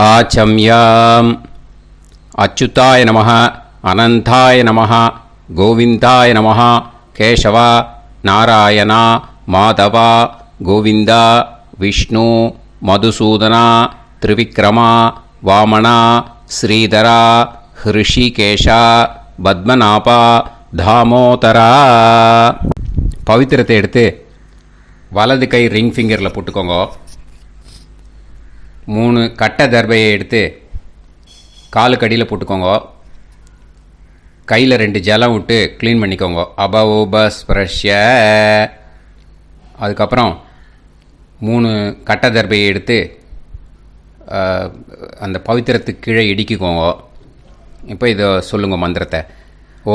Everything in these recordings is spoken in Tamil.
ஆச்சம்யாம். அச்சுதாய நமः, அனந்தாய நமः, கோவிந்தாய நமः, கேசவா, நாராயணா, மாதவா, கோவிந்தா, விஷ்ணு, மதுசூதனா, திரிவிக்ரமா, வாமனா, ஸ்ரீதரா, ஹிருஷிகேஷா, பத்மநாபா, தாமோதரா. பவித்திரத்தை எடுத்து வலது கை ரிங் ஃபிங்கரில் போட்டுக்கோங்க. 3 கட்டை தர்பையை எடுத்து காலுக்கடியில் போட்டுக்கோங்க. கையில் 2 ஜலம் விட்டு க்ளீன் பண்ணிக்கோங்க. அபௌபஸ்பிரஷ்ய. அதுக்கப்புறம் 3 கட்டை தர்பையை எடுத்து அந்த பவித்திரத்துக்கு கீழே இடிக்கிக்கோங்க. இப்போ இதை சொல்லுங்க மந்திரத்தை.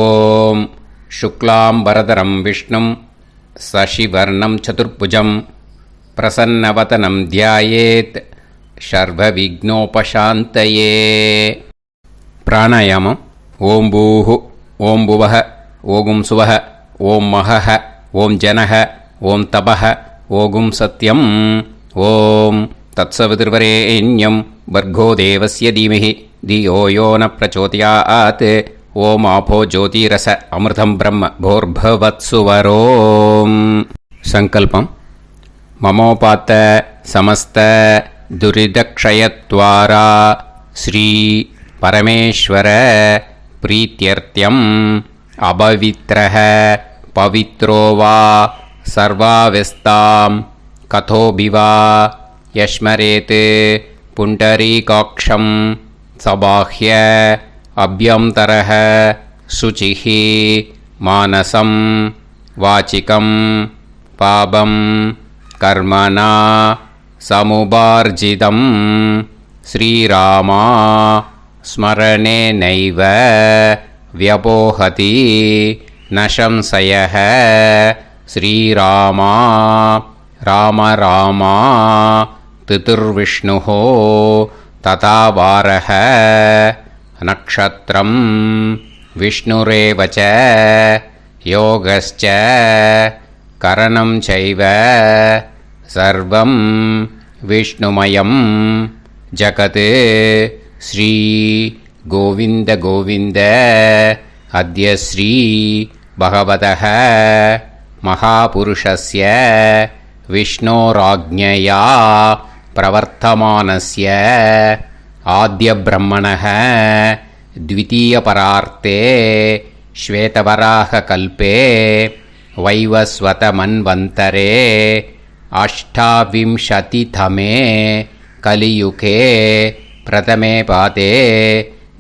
ஓம் சுக்லாம் வரதரம் விஷ்ணும் சசிவர்ணம் சதுர்புஜம் பிரசன்னவதனம் தியாயேத் சர்வ விக்னோபசாந்தயே. பிராணாயாமம். ஓம் பூஹு, ஓம் புவஹ, ஓகும் சுவஹ, ஓம் மஹஹ, ஓம் ஜனஹ, ஓம் தபஹ, ஓகும் சத்யம். ஓம் தத்சவிதுர்வரேண்யம் வர்கோ தேவஸ்ய தீமஹி தியோ யோ ந பிரச்சோதயாத். ஓம் ஆபோ ஜோதிரச அமிர்தம் பிரம்ம போர்பவத்சுவரோம். சங்கல்பம். மமோபாத்த சமஸ்த துரிதக்ஷயத்வாரா ஸ்ரீ பரமேஸ்வர பிரீத்யர்த்தியம் அபவித்ரஹ பவித்ரோ வா சர்வாவஸ்தாம் கதோபிவா யஸ்மரேத் புண்டரீகாக்ஷம் சபாஹ்ய அப்யந்தரஹ சுசிஹி மானசம் வாச்சிகம் பாபம் கர்மணா சமுபார்ஜிதம் ஸ்ரீராமா ஸ்மரணேனைவ வ்யபோஹதி நசம்சயஹ. ஸ்ரீராமா ராம ராமா திதிர்விஷ்ணுஹோ ததா வாரஹ. நக்ஷத்ரம் விஷ்ணுரேவச யோகஸ்ச கரணம் சைவ சர்வம் விஷ்ணுமயம் ஜகத். ஸ்ரீ கோவிந்த கோவிந்த அத்ய ஸ்ரீ பகவதः மகாபுருஷஸ்ய விஷ்ணோராஜ்ஞயா பிரவர்த்தமானஸ்ய ஆத்ய பிரம்மணः த்விதீயபரார்த்தே ஸ்வேதவராக கல்பே வைவஸ்வத மன்வந்தரே அஷ்டாவிம்சதிதமே கலியுகே பிரதமே பாதே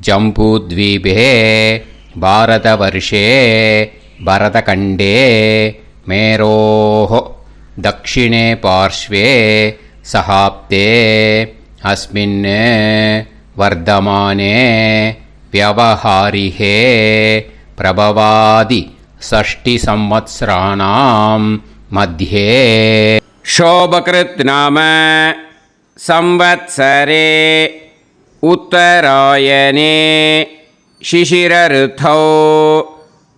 ஜம்பூத்வீபே பாரதவர்ஷே பரதகண்டே மேரோः தக்ஷிணே பார்ஷ்வே சஹாப்தே அஸ்மின் வர்தமானே व्यवहारिहे प्रभवादि षष्टि संवत्सराणां मध्ये शोभकृत् नाम संवत्सरे उत्तरायणे शिशिरऋतौ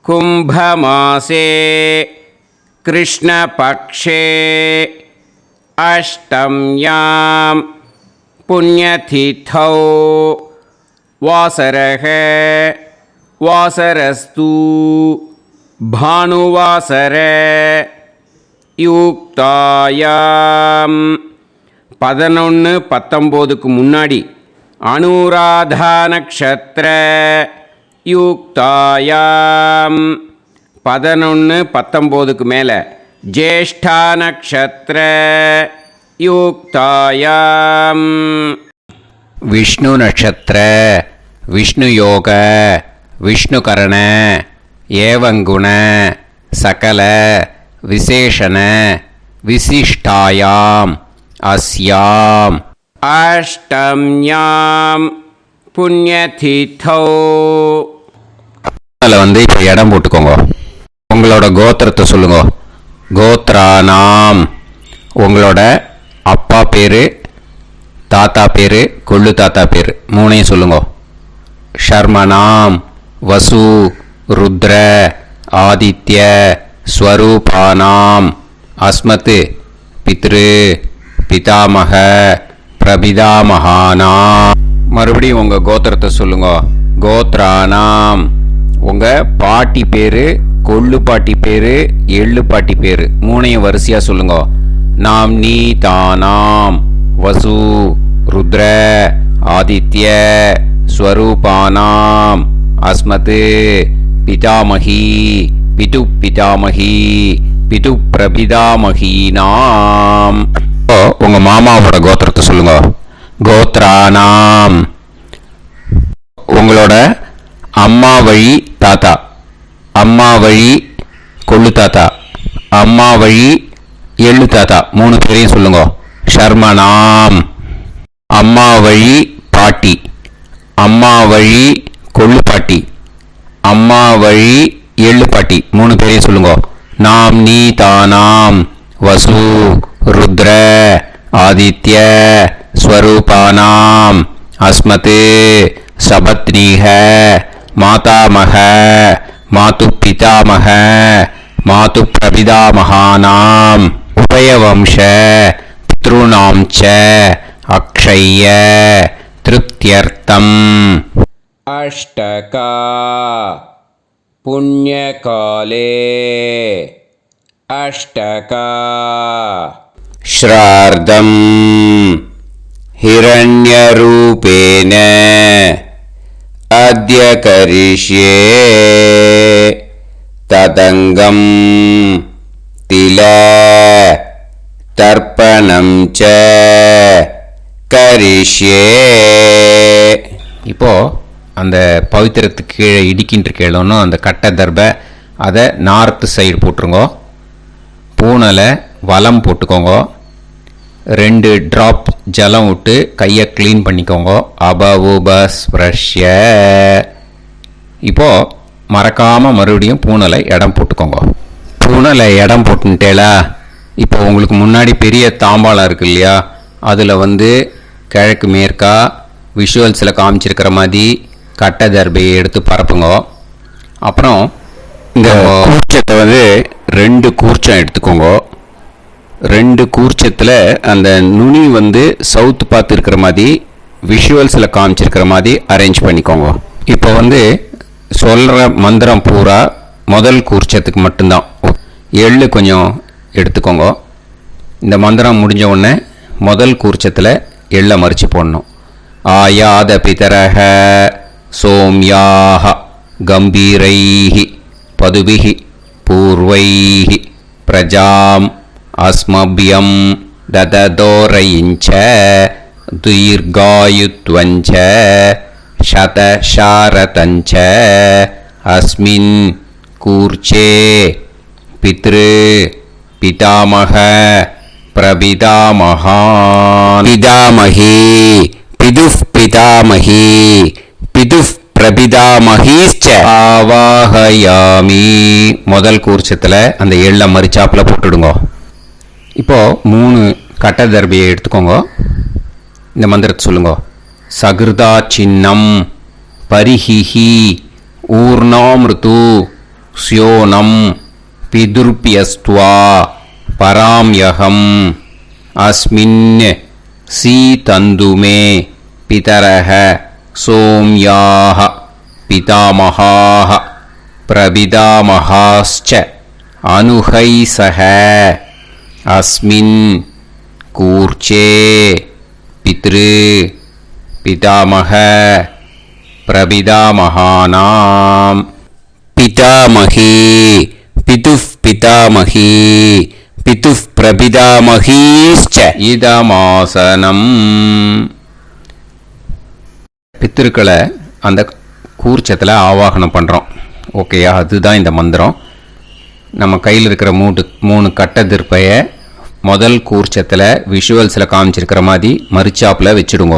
कुम्भमासे कृष्णपक्षे अष्टम्यां पुण्यतिथौ वासरः वासरस्तु भानुवासर யுக்தாயாம் 11-19க்கு முன்னாடி அனுராதா நக்ஷத்திர யுக்தாயாம் 11-19க்கு மேலே ஜேஷ்டா நக்ஷத்திர யுக்தாயாம் விஷ்ணு நட்சத்திர விஷ்ணு யோக விஷ்ணுகரண ஏவங்குண சகல விசேஷண விசிஷ்டாயாம் அஸ்யாம் அஷ்டம்யாம் புண்ணியதிதோ. அதில் இப்போ இடம் போட்டுக்கோங்க. உங்களோட கோத்திரத்தை சொல்லுங்க. கோத்ரானாம் உங்களோட அப்பா பேர், தாத்தா பேர், கொள்ளு தாத்தா பேர் 3ஐயும் சொல்லுங்க. ஷர்மனாம் வசு ருத்ர ஆதித்ய ஸ்வரூபானாம் அஸ்மத் பித்ரு பிதாமக பிரபிதாமகானாம். மறுபடியும் உங்க கோத்திரத்தை சொல்லுங்க. கோத்ரானாம். உங்க பாட்டி பேரு, கொள்ளு பாட்டி பேரு, எள்ளு பாட்டி பேரு மூணையும் வரிசையா சொல்லுங்க. நாம் நீ தானாம் வசு ருத்ர ஆதித்ய ஸ்வரூபானாம் அஸ்மத் பிதாமகி பிது பிதாமகி பிது பிரபிதாமகீனாம். உங்க மாமாவோட கோத்திரத்தை சொல்லுங்க. கோத்ரானாம். உங்களோட அம்மா வழி தாத்தா, அம்மா வழி கொள்ளு தாத்தா, அம்மா வழி எள்ளு தாத்தா மூணு பேரையும் சொல்லுங்க. ஷர்மனாம். அம்மா வழி பாட்டி, அம்மா வழி கொள்ளு பாட்டி, அம்மா வழி எள்ளு பாட்டி மூணு பேரையும் சொல்லுங்க. நாம் நீ தானாம் வசு ருத்ர ஆதித்ய ஸ்வரூபானாம் அஸ்மத் சபத்னீஹ மாதாமக மாது பிதாமக மாது பிரபிதாமகானாம் உபயவம்ச பித்ருணாம் ச அக்ஷய்ய திருப்தியர்த்தம். அஷ்டகா புண்ணியகாலே அஷ்டகா ஸ்ரார்த்தம் ஹிரண்யரூபேன அத்ய கரிஷ்யே ததங்கம் தில தர்ப்பணம் ச கரிஷ்யே. இப்போ அந்த பவித்திரத்துக்கு கீழே இடிக்கின்ற கேளணும் அந்த கட்டை தர்பை அதை நார்த்து சைடு போட்டுருங்க. பூனலை வலம் போட்டுக்கோங்க. 2 ட்ராப் ஜலம் விட்டு கையை க்ளீன் பண்ணிக்கோங்க. அபவுபஸ்ப்ரஷ்ய. இப்போது மறக்காமல் மறுபடியும் பூனலை இடம் போட்டுக்கோங்க. பூனலை இடம் போட்டுட்டேலா. இப்போ உங்களுக்கு முன்னாடி பெரிய தாம்பாளம் இருக்கு இல்லையா, அதில் கிழக்கு மேற்கா விஷுவல்ஸில் காமிச்சிருக்கிற மாதிரி கட்டை தர்பையை எடுத்து பரப்புங்க. அப்புறம் இந்த கூர்ச்சத்தை 2 கூர்ச்சம் எடுத்துக்கோங்க. 2 கூர்ச்சத்தில் அந்த நுனி சவுத்து பார்த்து இருக்கிற மாதிரி விஷுவல்ஸில் காமிச்சிருக்கிற மாதிரி அரேஞ்ச் பண்ணிக்கோங்க. இப்போ சொல்கிற மந்திரம் பூரா முதல் கூர்ச்சத்துக்கு மட்டும்தான். எள்ளு கொஞ்சம் எடுத்துக்கோங்க. இந்த மந்திரம் முடிஞ்ச உடனே முதல் கூர்ச்சத்தில் எள்ளை மறித்து போடணும். ஆயாத பிதரஹ சோம்யாக கம்பீரைஹி பதுபிஹி பூர்வைஹி பிரஜாம் அஸ்மபியம் தததோரயிஞ்ச தீர்காயுத்வஞ்ச சதசாரதஞ்ச அஸ்மின் கூர்ச்சே பித்ரு பிதாமக பிரபிதாமகான் பிதாமகி பிதுஃப் பிதாமகி பிதுஃப் பிரபிதாமகீச்ச ஆவாஹயாமி. முதல் கூர்ச்சத்தில் அந்த எள்ளை மறிச்சாப்பில் போட்டுடுங்க. இப்போது 3 கட்டை தர்பையை எடுத்துக்கோங்க. இந்த மந்திரத்தை சொல்லுங்க. சகிருதா சின்னம் பரிஹிஹி ஊர்ணாமிருது ஸ்யோனம் பிதுர்பியஸ்துவா பராம்யகம் அஸ்மின் சீதந்துமே பிதரஹ சோம்யாக பிதாமகாः பிரபிதாமகாஸ்ச அனுஹைசஹ அஸ்மின் கூர்ச்சே பித்ரு பிதாமக பிரபிதாமகானாம் பிதாமகி பிதுஃப் பிதாமகி பிதுஃப் பிரபிதாமகீஸ்ச இதமாசனம். பித்திருக்களை அந்த கூர்ச்சத்தில் ஆவாகனம் பண்ணுறோம். ஓகேயா? அதுதான் இந்த மந்திரம். நம்ம கையில் இருக்கிற 3 கட்டை திருப்பையை முதல் கூர்ச்சத்தில் விஷுவல்ஸில் காமிச்சிருக்கிற மாதிரி மறிச்சாப்பில் வச்சுடுங்க.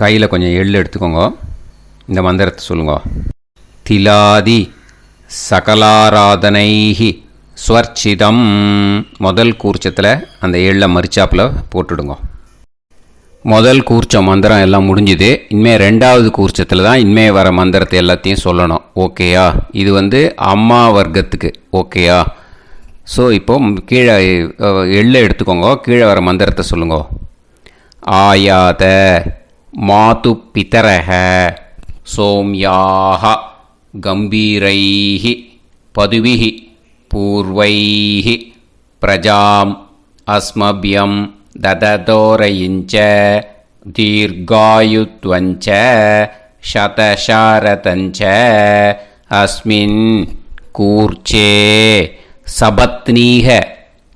கையில் கொஞ்சம் எள்ளு எடுத்துக்கோங்க. இந்த மந்திரத்தை சொல்லுங்க. திலாதி சகலாராதனைஹி ஸ்வர்ச்சிதம். முதல் கூர்ச்சத்தில் அந்த எள்ளை மறிச்சாப்பில் போட்டுடுங்க. முதல் கூர்ச்சம் மந்திரம் எல்லாம் முடிஞ்சுது. இனிமேல் 2வது கூர்ச்சத்தில் தான் இனிமேல் வர மந்திரத்தை எல்லாத்தையும் சொல்லணும். ஓகேயா? இது அம்மா வர்க்கத்துக்கு. ஓகேயா? ஸோ இப்போ கீழே எள்ளை எடுத்துக்கோங்க. கீழே வர மந்திரத்தை சொல்லுங்க. ஆயாத மாது பிதரஹ சோம்யாஹ கம்பீரைஹி பதுவிஹி பூர்வைஹி பிரஜாம் அஸ்மப்யம் தததோரயிஞ்ச தீர்காயுத்வஞ்ச சதசாரதஞ்ச அஸ்மின் கூர்ச்சே சபத்னீஹ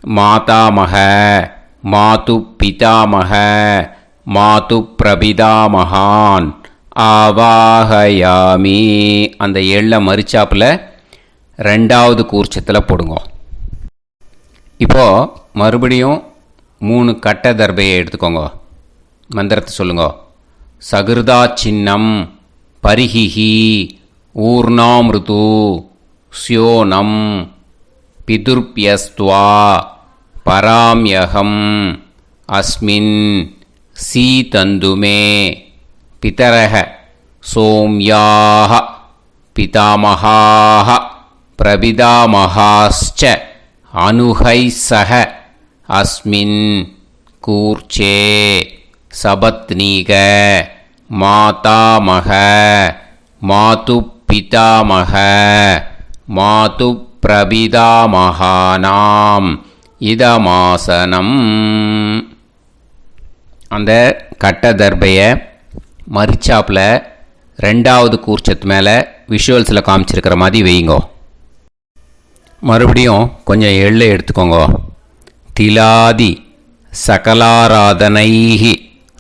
மாதாமஹ மாது பிதாமஹ மாது பிரபிதாமகான் ஆவாஹயாமி. அந்த எள்ள மரிச்சாப்பில் ரெண்டாவது கூர்ச்சத்தில் போடுங்க. இப்போது மறுபடியும் 3 கட்ட தர்பையை எடுத்துக்கோங்க. மந்திரத்தை சொல்லுங்க. சகிருதா சின்னம் பரிஹிஹி ஊர்ணாமிருது ஸ்யோனம் பிதுர்பியஸ்துவா பராம்யகம் அஸ்மின் சீதந்துமே பிதரஹ சோம்யாஹ பிதாமஹாஹ பிரபிதாமஹாஸ்ச அனுஹைசஹ அஸ்மின் கூர்ச்சே சபத்னீக மாதாமஹ மாது பிதாமஹ மாது பிரபிதாமகானாம் இதமாசனம். அந்த கட்ட தர்பையை மரிச்சாப்பில் ரெண்டாவது கூர்ச்சத்து மேலே விஷுவல்ஸில் காமிச்சிருக்கிற மாதிரி வைங்கோ. மறுபடியும் கொஞ்சம் எள்ளை எடுத்துக்கோங்க. திலாதி சகலாராதனைஹி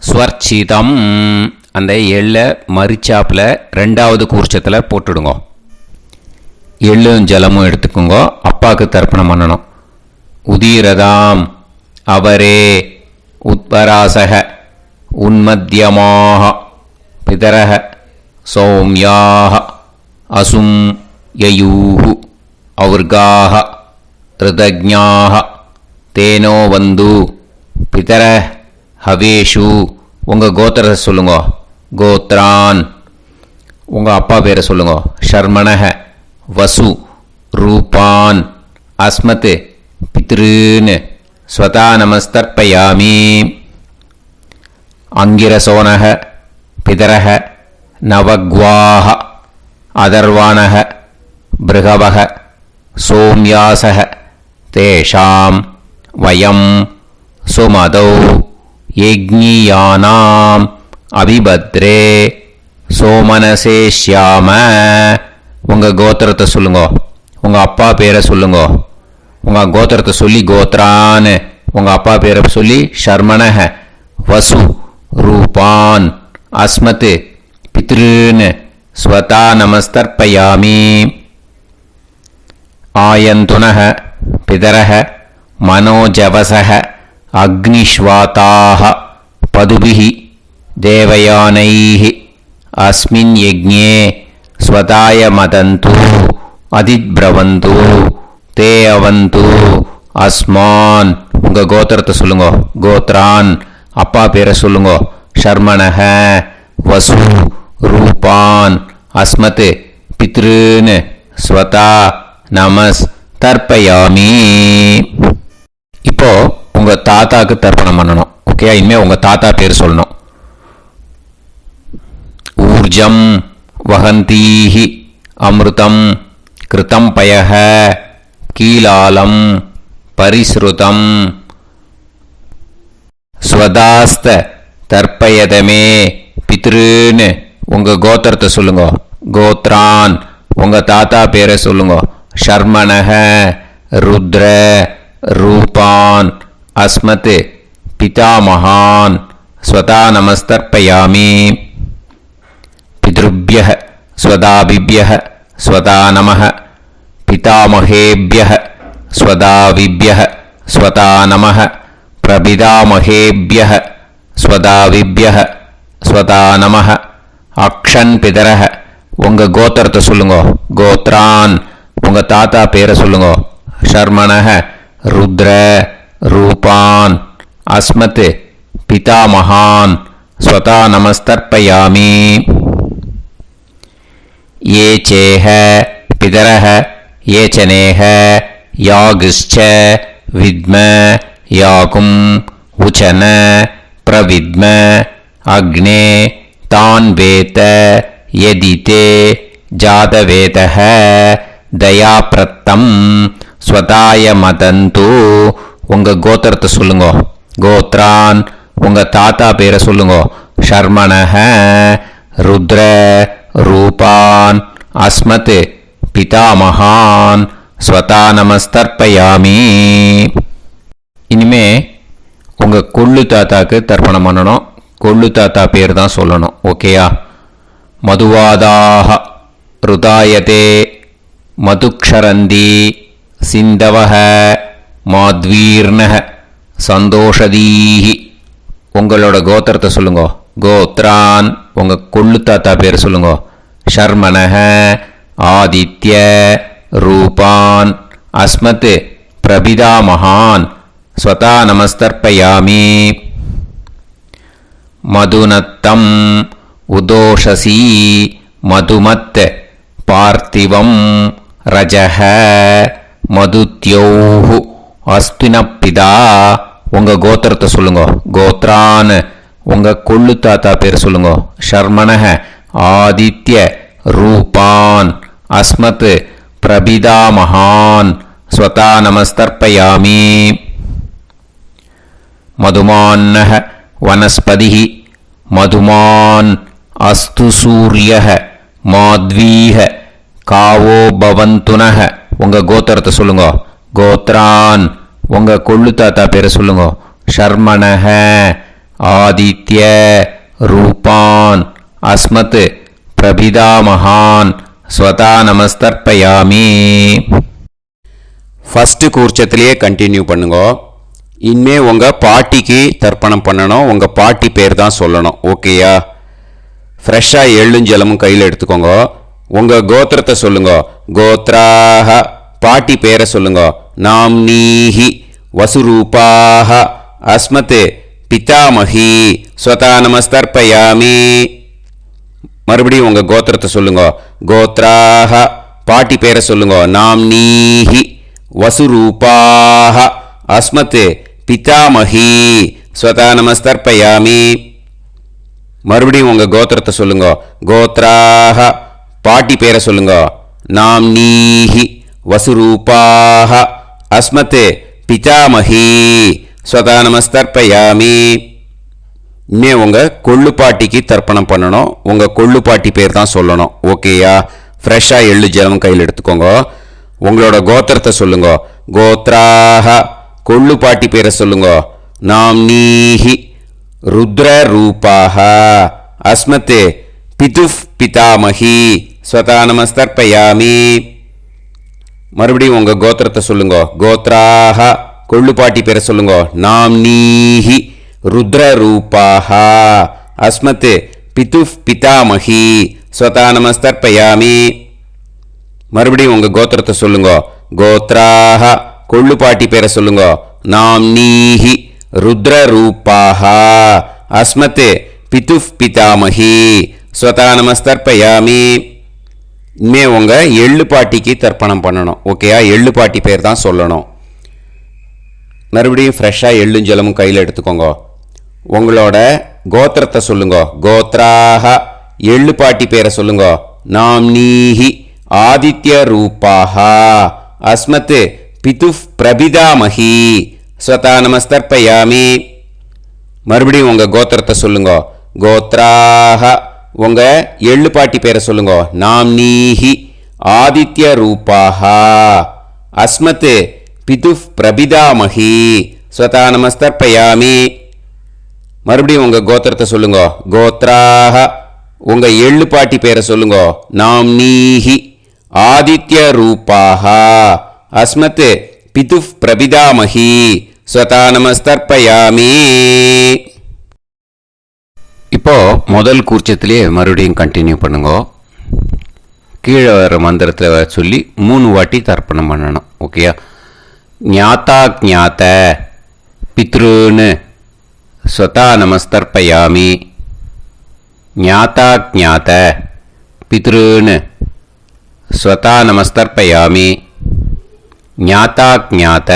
ஸ்வர்ச்சிதம். அந்த எள்ளை மரிச்சாப்பில் ரெண்டாவது கூர்ச்சத்தில் போட்டுடுங்க. எள்ளும் ஜலமும் எடுத்துக்கோங்க. அப்பாவுக்கு தர்ப்பணம் பண்ணணும். உதீரதாம் அவரே உத்பராசக உன்மத்யமாக பிதரஹ சௌம்யாக அசும் யயூஹு ஔர்காஹ ருதஜ்ஞாஹ தேனோ வந்து பிதர ஹவேஷு. உங்கள் கோத்திரத்தை சொல்லுங்க. கோத்ரான். உங்கள் அப்பா பேரை சொல்லுங்க. ஷர்மணஹ வசு ரூபான் அஸ்மத் பித்ருன்னு ஸ்வதா நமஸ்தர்ப்பயாமி. அங்கிரசோனஹ பிதரஹ நவக்வாஹ அதர்வாணஹ பிருகவஹ சோம்யாசஹ தேஷாம் வயம் சுமதௌ யஜ்ஞியானாம் அபிபத்ரே சோமனசேஷ்யாம. உங்கள் கோத்திரத்தை சொல்லுங்க. உங்கள் அப்பா பேரை சொல்லுங்க. உங்கள் கோத்திரத்தை சொல்லி கோத்ரான்னு உங்கள் அப்பா பேரை சொல்லி ஷர்மணஹ வசு ரூபான் அஸ்மத் பித்ருன்னு ஸ்வதா நமஸ்தர்ப்பயாமி. ஆயந்துனஹ பிதரஹ மனோஜவசஹ அக்னிஷ்வாதாஹ பதுபிஹி தேவயானைஹி அஸ்மின் யஜ்ஞே ஸ்வதாய மதந்து அதித்ப்ரவந்து தே அவந்து அஸ்மான். உங்கள் கோத்திரத்தை சொல்லுங்க. கோத்ரான். அப்பா பேரை சொல்லுங்க. ஷர்மணஹ வசு ரூபான் அஸ்மத் பித்ருன்னு ஸ்வதா நமஸ் தர்ப்பயாமி. இப்போ உங்கள் தாத்தாக்கு தர்ப்பணம் பண்ணணும். ஓகே, இனிமேல் உங்கள் தாத்தா பேர் சொல்லணும். ஊர்ஜம் வஹந்தீஹி அமிர்தம் கிருதம் பயஹ கீலாலம் பரிஸ்ருதம் ஸ்வதாஸ்த தர்ப்பயதமே பித்ருன்னு உங்கள் கோத்திரத்தை சொல்லுங்க. கோத்ரான். உங்கள் தாத்தா பேரை சொல்லுங்க. ஷர்மணஹ ருத்ர ரூபான் அஸ்மத் பிதாமகான் ஸ்வதா நமஸ்தர்ப்பயாமி. பித்ருப்யஹ ஸ்வதாபிப்யஹ ஸ்வதா நமஹ பிதாமகேப்யஹ ஸ்வதாவிப்யஹ ஸ்வதா நமஹ பிரபிதாமகேப்யஹ ஸ்வதாவிப்யஹ ஸ்வதா நமஹ. அக்ஷன் பிதரஹ. உங்கள் கோத்திரத்தை சொல்லுங்க. கோத்ரான். உங்கள் தாத்தா பேரை சொல்லுங்க. ஷர்மணஹ ருத்ர ரூபான் அஸ்மத் பிதாமகான் ஸ்வதா நமஸ்தர்ப்பயாமி. ये चेह पितरः ये चनेह यागश्च विद्म याकुं उचन प्रविद्म अग्ने तान् वेत यदि ते जातवेदः दयाप्रत्तम् स्वताय मदन्तु உங்க கோத்திரத்தை சொல்லுங்க. கோத்ரான் உங்க தாத்தா பேரை சொல்லுங்க. ஷர்மணஹ ருத்ர ரூபான் அஸ்மத் பிதாமகான் ஸ்வதா நமஸ்தர்ப்பயாமி. இனிமே உங்க கொள்ளு தாத்தாக்கு தர்ப்பணம் பண்ணணும். கொள்ளு தாத்தா பேர் தான் சொல்லணும். ஓகேயா? மதுவாதாக ருதாயதே மதுக்ஷரந்தி சிந்தவஹ மாத்வீர்ணஹ சந்தோஷதீஹி. உங்களோட கோத்திரத்தை சொல்லுங்க. கோத்ரான் உங்க கொள்ளு தாத்தா பேர் சொல்லுங்க. ஷர்மணஹ ஆதித்ய ரூபான் அஸ்மத் பிரபிதாமகான் ஸ்வதா நமஸ்தர்ப்பயாமி. மதுநத்தம் உதோஷசி மதுமத் பார்த்திவம் ரஜஹ மதுத்யோஹு அஸ்தினப்பிதா. உங்க கோத்திரத்தை சொல்லுங்க. கோத்ரான் உங்க கொள்ளு தாத்தா பேர் சொல்லுங்க. ஷர்மணஹ ஆதித்ய ரூபான் அஸ்மத் பிரபிதாமகான் ஸ்வதா நமஸ்தர்ப்பயாமி. மதுமான்னஹ வனஸ்பதிஹ மதுமான் அஸ்து சூரியஹ மாத்வீஹ காவோ பவந்துனஹ. உங்க கோத்திரத்தை சொல்லுங்க. கோத்ரான் உங்க கொள்ளு தாத்தா பேரை சொல்லுங்க. ஷர்மணஹ ஆதித்ய ரூபான் அஸ்மத் பிரபிதாமகான் ஸ்வதா நமஸ்தர்ப்பயாமி. ஃபஸ்ட்டு கூர்ச்சத்திலேயே கண்டினியூ பண்ணுங்க. இனிமே உங்கள் பாட்டிக்கு தர்ப்பணம் பண்ணணும். உங்கள் பாட்டி பேர் தான் சொல்லணும். ஓகேயா? ஃப்ரெஷ்ஷாக எள்ளும் ஜலமும் கையில் எடுத்துக்கோங்க. உங்கள் கோத்திரத்தை சொல்லுங்க. கோத்ராஹ பாட்டி பேரை சொல்லுங்க. நாம்னீஹி வசுரூபாஹ அஸ்மத் பிதாமஹி ஸ்வதா நமஸ்தர்ப்பயாமி. மறுபடியும் உங்கள் கோத்திரத்தை சொல்லுங்க. கோத்ராஹ பாட்டி பேரை சொல்லுங்க. நாம்னீஹி வசுரூபாஹ அஸ்மத் பிதாமஹி ஸ்வதா நமஸ்தர்ப்பயாமி. மறுபடியும் உங்கள் கோத்திரத்தை சொல்லுங்க. கோத்ராஹ பாட்டி பேரை சொல்லுங்க. நாம்னீஹி வசுரூபாஹ அஸ்மத் பிதாமஹி ஸ்வதா நமஸ்தர்ப்பயாமி. இனிமே உங்கள் கொள்ளு பாட்டிக்கு தர்ப்பணம் பண்ணணும். உங்கள் கொள்ளு பாட்டி பேர் தான் சொல்லணும். ஓகேயா? ஃப்ரெஷ்ஷாக எள்ளு ஜலம் கையில் எடுத்துக்கோங்க. உங்களோட கோத்திரத்தை சொல்லுங்க. கோத்ராஹ கொள்ளு பாட்டி பேரை சொல்லுங்க. நாம்னீஹி ருத்ர ரூபாஹ அஸ்மத் பிதுஃப் பிதாமஹி ஸ்வதா நமஸ்தர்ப்பயாமி. மறுபடியும் உங்கள் கோத்திரத்தை சொல்லுங்க. கோத்ராஹ கொள்ளு பாட்டி பேரை சொல்லுங்க. நாம்னீஹி ருத்ர ரூபாஹ அஸ்மத் பிதுஃப் பிதாமஹி ஸ்வதா நமஸ்தர்ப்பயாமி. மறுபடியும் உங்கள் கோத்திரத்தை சொல்லுங்க. கோத்ராஹ கொள்ளு பாட்டி பேரை சொல்லுங்க. நாம்னீஹி ருத்ர ரூபாஹ அஸ்மத் பிதுஃப் பிதாமஹி ஸ்வதா நமஸ்தர்ப்பயாமி. இனிமே உங்கள் எள்ளு பாட்டிக்கு தர்ப்பணம் பண்ணணும். ஓகேயா? எள்ளு பாட்டி பேர் தான் சொல்லணும். மறுபடியும் ஃப்ரெஷ்ஷாக எள்ளும் ஜலமும் கையில் எடுத்துக்கோங்க. உங்களோட கோத்திரத்தை சொல்லுங்க. கோத்ராஹ எள்ளு பாட்டி பேரை சொல்லுங்க. நாம்னீஹி ஆதித்ய ரூபாஹ அஸ்மத் பிதுஃப் பிரபிதாமஹி ஸ்வதா நமஸ்தர்ப்பயாமி. மறுபடியும் உங்கள் கோத்திரத்தை சொல்லுங்க. கோத்ராஹ உங்க எள்ளு பாட்டி பேரை சொல்லுங்க. நாம்னீஹி ஆதித்ய ரூபாஹ அஸ்மத் பிதுஃப் பிரபிதாமஹி ஸ்வதா நமஸ்தர்ப்பயாமி. மறுபடியும் உங்கள் கோத்திரத்தை சொல்லுங்க. கோத்ராஹ உங்க எள்ளு பாட்டி பேரை சொல்லுங்க. நாம்னீஹி ஆதித்ய ரூபாஹ அஸ்மத் பிதுஃப் பிரபிதாமஹி ஸ்வதா நமஸ்தர்ப்பயாமி. இப்போ முதல் கூர்ச்சத்திலேயே மறுபடியும் கண்டினியூ பண்ணுங்க. கீழே வர மந்திரத்தை சொல்லி 3 வாட்டி தர்ப்பணம் பண்ணணும். ஓகேயா? ஞாத்தா ஞாத்த பித்ருன்னு ஸ்வதா நமஸ்தர்ப்பயாமி. ஞாத்தா ஞாத்த பித்ருன்னு ஸ்வதா நமஸ்தர்ப்பயாமி. ஞாத்தா ஞாத்த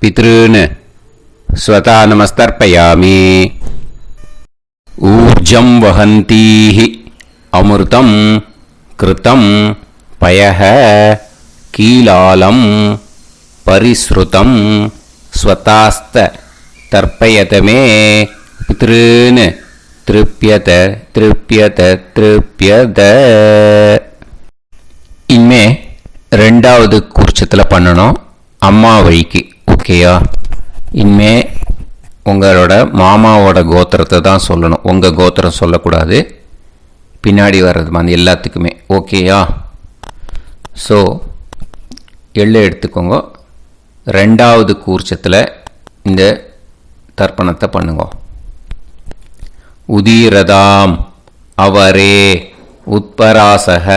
பித்ருன்னு ஸ்வதா நமஸ்தர்ப்பயாமி. ऊर्जं वहन्तीः अमृतं कृतं पयः कीलालं परिसृतं स्वतास्त तर्पयत मे पितॄन् तृप्यत तृप्यत तृप्यत. இனிமே ரெண்டாவது கூர்ச்சத்தில் பண்ணணும் அம்மா வழிக்கு. ஓகேயா? இனிமே உங்களோட மாமாவோட கோத்திரத்தை தான் சொல்லணும், உங்கள் கோத்திரம் சொல்லக்கூடாது. பின்னாடி வர்றது மாதிரி எல்லாத்துக்குமே. ஓகேயா? ஸோ எள்ளு எடுத்துக்கோங்க. ரெண்டாவது கூர்ச்சத்தில் இந்த தர்ப்பணத்தை பண்ணுங்க. உதீரதாம் அவரே உத்பராசக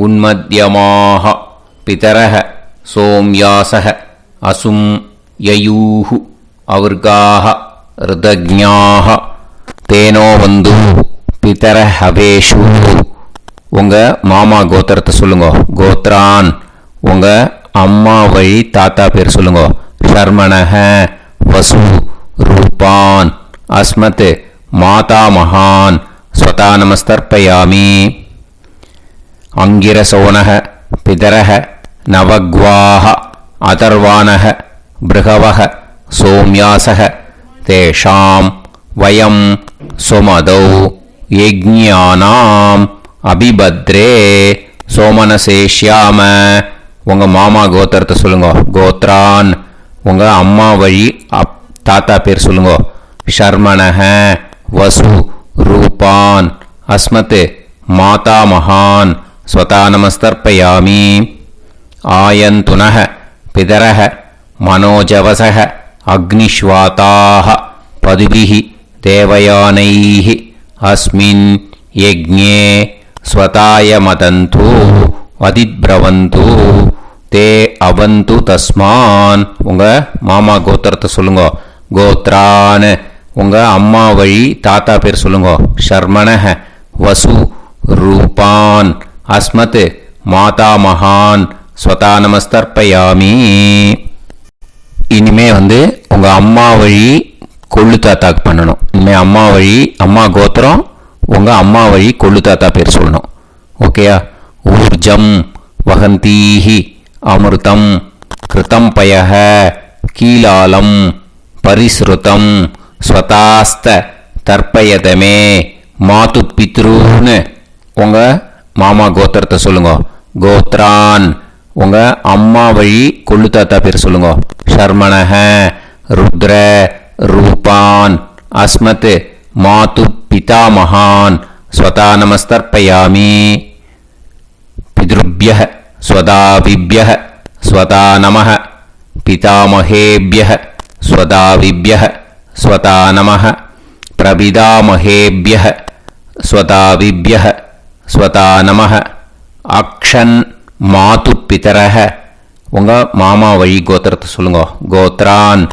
உன்மத்யமாக பிதரக சோம்யாசக அசும் யயூஹு அவர்காக ருதஜ்ஞாக தேனோ வந்து பிதர ஹவேஷு. உங்கள் மாமா கோத்திரத்தை சொல்லுங்க. கோத்ரான் உங்கள் அம்மா வழி தாத்தா பேர் சொல்லுங்க. ஷர்மணஹ வசு ரூபான் அஸ்மத் மாதா மகான் ஸ்வதா நமஸ்தர்ப்பயாமி. அங்கிரசோனஹ பிதரஹ நவக்வாஹ அதர்வானஹ பிருகவஹ சோம்யாசஹ தேஷாம் வயம் சுமதௌ யஜ்ஞானாம் அபிபத்ரே சோமனசேஷ்யாம. உங்கள் மாமா கோத்திரத்தை சொல்லுங்க. கோத்ரான் உங்கள் அம்மா வழி தாத்தா பேர் சொல்லுங்க. ஷர்மணஹ வசு ரூபான் அஸ்மத் மாதா மகான் ஸ்வதா நமஸ்தர்ப்பயாமி. ஆயந்துனஹ பிதரஹ மனோஜவசஹ அக்னிஷ்வாதாஹ பதுபிஹி தேவயானைஹ அஸ்மின் யஜ்ஞே ஸ்வதாய மதந்து அதிப்ரவந்து தே அவந்து தஸ்மான். உங்கள் மாமா கோத்திரத்தை சொல்லுங்க. கோத்ரான் உங்கள் அம்மா வழி தாத்தா பேர் சொல்லுங்க. ஷர்மணஹ வசு ரூபான் அஸ்மத் மாதா மகான் ஸ்வதா நமஸ்தர்ப்பயாமி. இனிமே உங்கள் அம்மா வழி கொள்ளு தாத்தாக்கு பண்ணணும். இனிமேல் அம்மா வழி அம்மா கோத்திரம் உங்கள் அம்மா வழி கொள்ளு தாத்தா பேர் சொல்லணும். ஓகேயா? ஊர்ஜம் வகந்தீஹி அமிர்தம் கிருதம் பயஹ கீலாலம் பரிஸ்ருதம் ஸ்வதாஸ்த தர்ப்பயதமே மாது பித்ருன்னு. உங்கள் மாமா கோத்திரத்தை சொல்லுங்க. கோத்ரான் உங்கள் அம்மா வழி கொள்ளு தாத்தா பேர் சொல்லுங்க. ஷர்மணஹ ருத்ர ரூபான் அஸ்மத் மாது பிதாமகான் ஸ்வதா நமஸ்தர்ப்பயாமி. பித்ருப்யஹ ஸ்வதாவிப்யஹ ஸ்வதா நமஹ பிதாமகேப்யஹ ஸ்வதாவிப்யஹ ஸ்வதா நமஹ பிரபிதாமகேப்யஹ ஸ்வதாவிப்யஹ ஸ்வதா நமஹ. அக்ஷன் மாது பிதரஹ உங்கள் மாமா வழி கோத்திரத்தை சொல்லுங்க. கோத்ரான்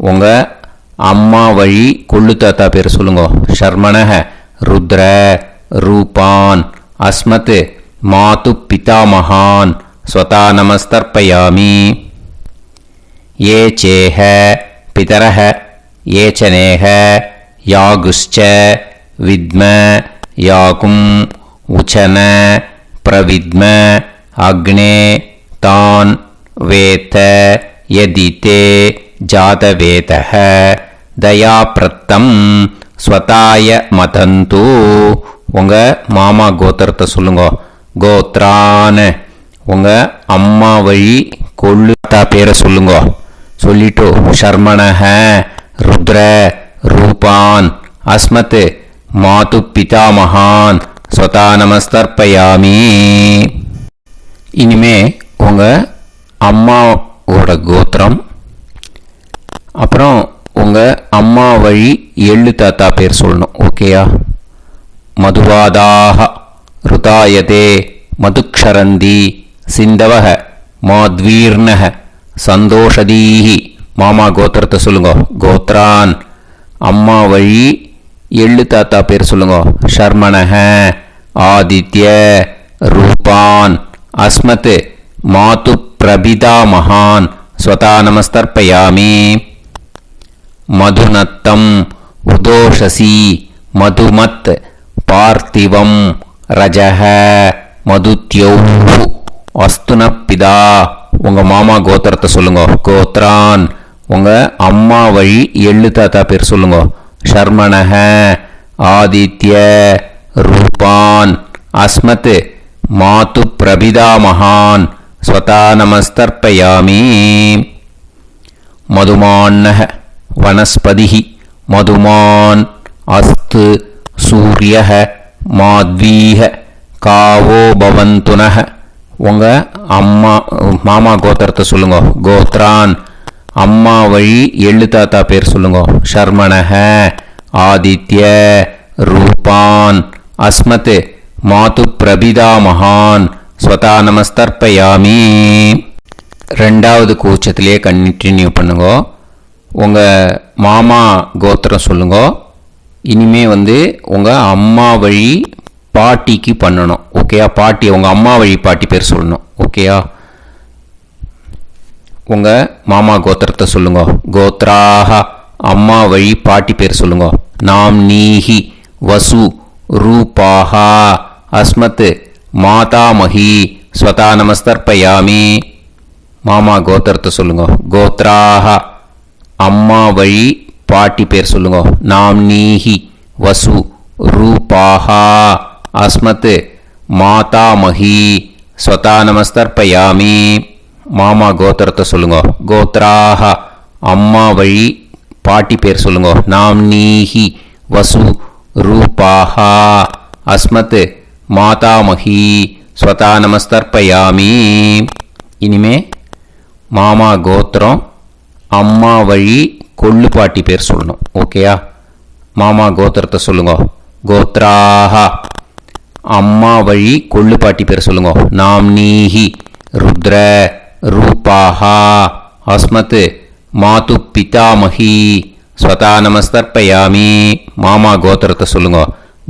உங்கள் அம்மா வழி கொள்ளு தாத்தா பேர் சொல்லுங்க. ஷர்மணஹ ருத்ர ரூபான் அஸ்மத் மாது பிதாமகான் ஸ்வதா நமஸ்தர்ப்பயாமி. ये चेह पितरः ये च नेह यागुश्च विद्म याकुम् उचन प्रविद्म अग्ने तान् वेत यदि ते जातवेतः दयाप्रत्तं स्वताय मदन्तु. உங்கள் மாமா கோத்திரத்தை சொல்லுங்க. கோத்ரான் உங்கள் அம்மா வழி கொள்ளு தாத்தா பேரை சொல்லுங்க. சொல்லிட்டு ஷர்மணஹ ருத்ர ரூபான் அஸ்மத் மாது பிதாமகான் ஸ்வதா நமஸ்தர்ப்பயாமி. இனிமே உங்கள் அம்மாவோட கோத்திரம் அப்புறம் உங்கள் அம்மா வழி எள்ளு தாத்தா பேர் சொல்லணும். ஓகேயா? மதுவாதாக ருதாயதே மதுக்ஷரந்தி சிந்தவக மாத்வீர்ணக சந்தோஷதீஹி. மாமா கோத்திரத்தை சொல்லுங்க. கோத்ரான் அம்மா வழி எள்ளு தாத்தா பேர் சொல்லுங்க. ஷர்மணஹ ஆதித்ய ரூபான் அஸ்மத் மாது பிரபிதா மகான் ஸ்வதா நமஸ்தர்ப்பயாமி. மதுநத்தம் உதோஷசி மதுமத் பார்த்திவம் ரஜஹ மதுத்யௌஹு அஸ்துனப்பிதா உங்கள் மாமா கோத்திரத்தை சொல்லுங்க. கோத்ரான் உங்கள் அம்மா வழி எள்ளு தாத்தா பேர் சொல்லுங்க. ஷர்மணஹ ஆதித்ய ரூபான் அஸ்மத் மாது பிரபிதாமகான் ஸ்வதா நமஸ்தர்ப்பயாமி. மதுமான்னஹ வனஸ்பதிஹி மதுமான் அஸ்து சூரியஹ மாத்வீஹ காவோ பவந்துனஹ உங்கள் அம்மா மாமா கோத்திரத்தை சொல்லுங்க. கோத்ரான் அம்மா வழி எள்ளு தாத்தா பேர் சொல்லுங்க. ஷர்மணஹ ஆதித்ய ரூபான் அஸ்மத் மாது பிரபிதாமகான் ஸ்வதா நமஸ்தர்ப்பயாமி. ரெண்டாவது கூச்சத்திலே கண்டினியூ பண்ணுங்க. உங்கள் மாமா கோத்திரம் சொல்லுங்க. இனிமே உங்கள் அம்மா வழி பாட்டிக்கு பண்ணணும். ஓகேயா? பாட்டி உங்கள் அம்மா வழி பாட்டி பேர் சொல்லணும். ஓகேயா? உங்கள் மாமா கோத்திரத்தை சொல்லுங்க. கோத்ராஹ அம்மா வழி பாட்டி பேர் சொல்லுங்க. நாம் நீஹி வசு ரூபாஹா அஸ்மத் மாதாமஹி ஸ்வதா நமஸ்தர்ப்பயாமி. மாமா கோத்திரத்தை சொல்லுங்க. கோத்ராஹ அம்மா வழி பாட்டி பேர் சொல்லுங்க. நாம் நீஹி வசு ரூபாஹா அஸ்மத் மாதாமஹி ஸ்வதா நமஸ்தர்ப்பயாமி. மாமா கோத்திரத்தை சொல்லுங்க. கோத்ராஹ அம்மா வழி பாட்டி பேர் சொல்லுங்க. நாம் நீஹி வசு ரூபாஹா அஸ்மத் மாதாமஹி ஸ்வதா நமஸ்தர்ப்பயாமி. இனிமே மாமா கோத்திரம் அம்மா வழி கொள்ளு பாட்டி பேர் சொல்லணும். ஓகேயா? மாமா கோத்திரத்தை சொல்லுங்க. கோத்ராஹ அம்மா வழி கொள்ளு பாட்டி பேர் சொல்லுங்க. நாம் நீஹி ருத்ர ரூபாஹா அஸ்மத் மாது பிதாமஹி ஸ்வதா நமஸ்தர்ப்பயாமி. மாமா கோத்திரத்தை சொல்லுங்க.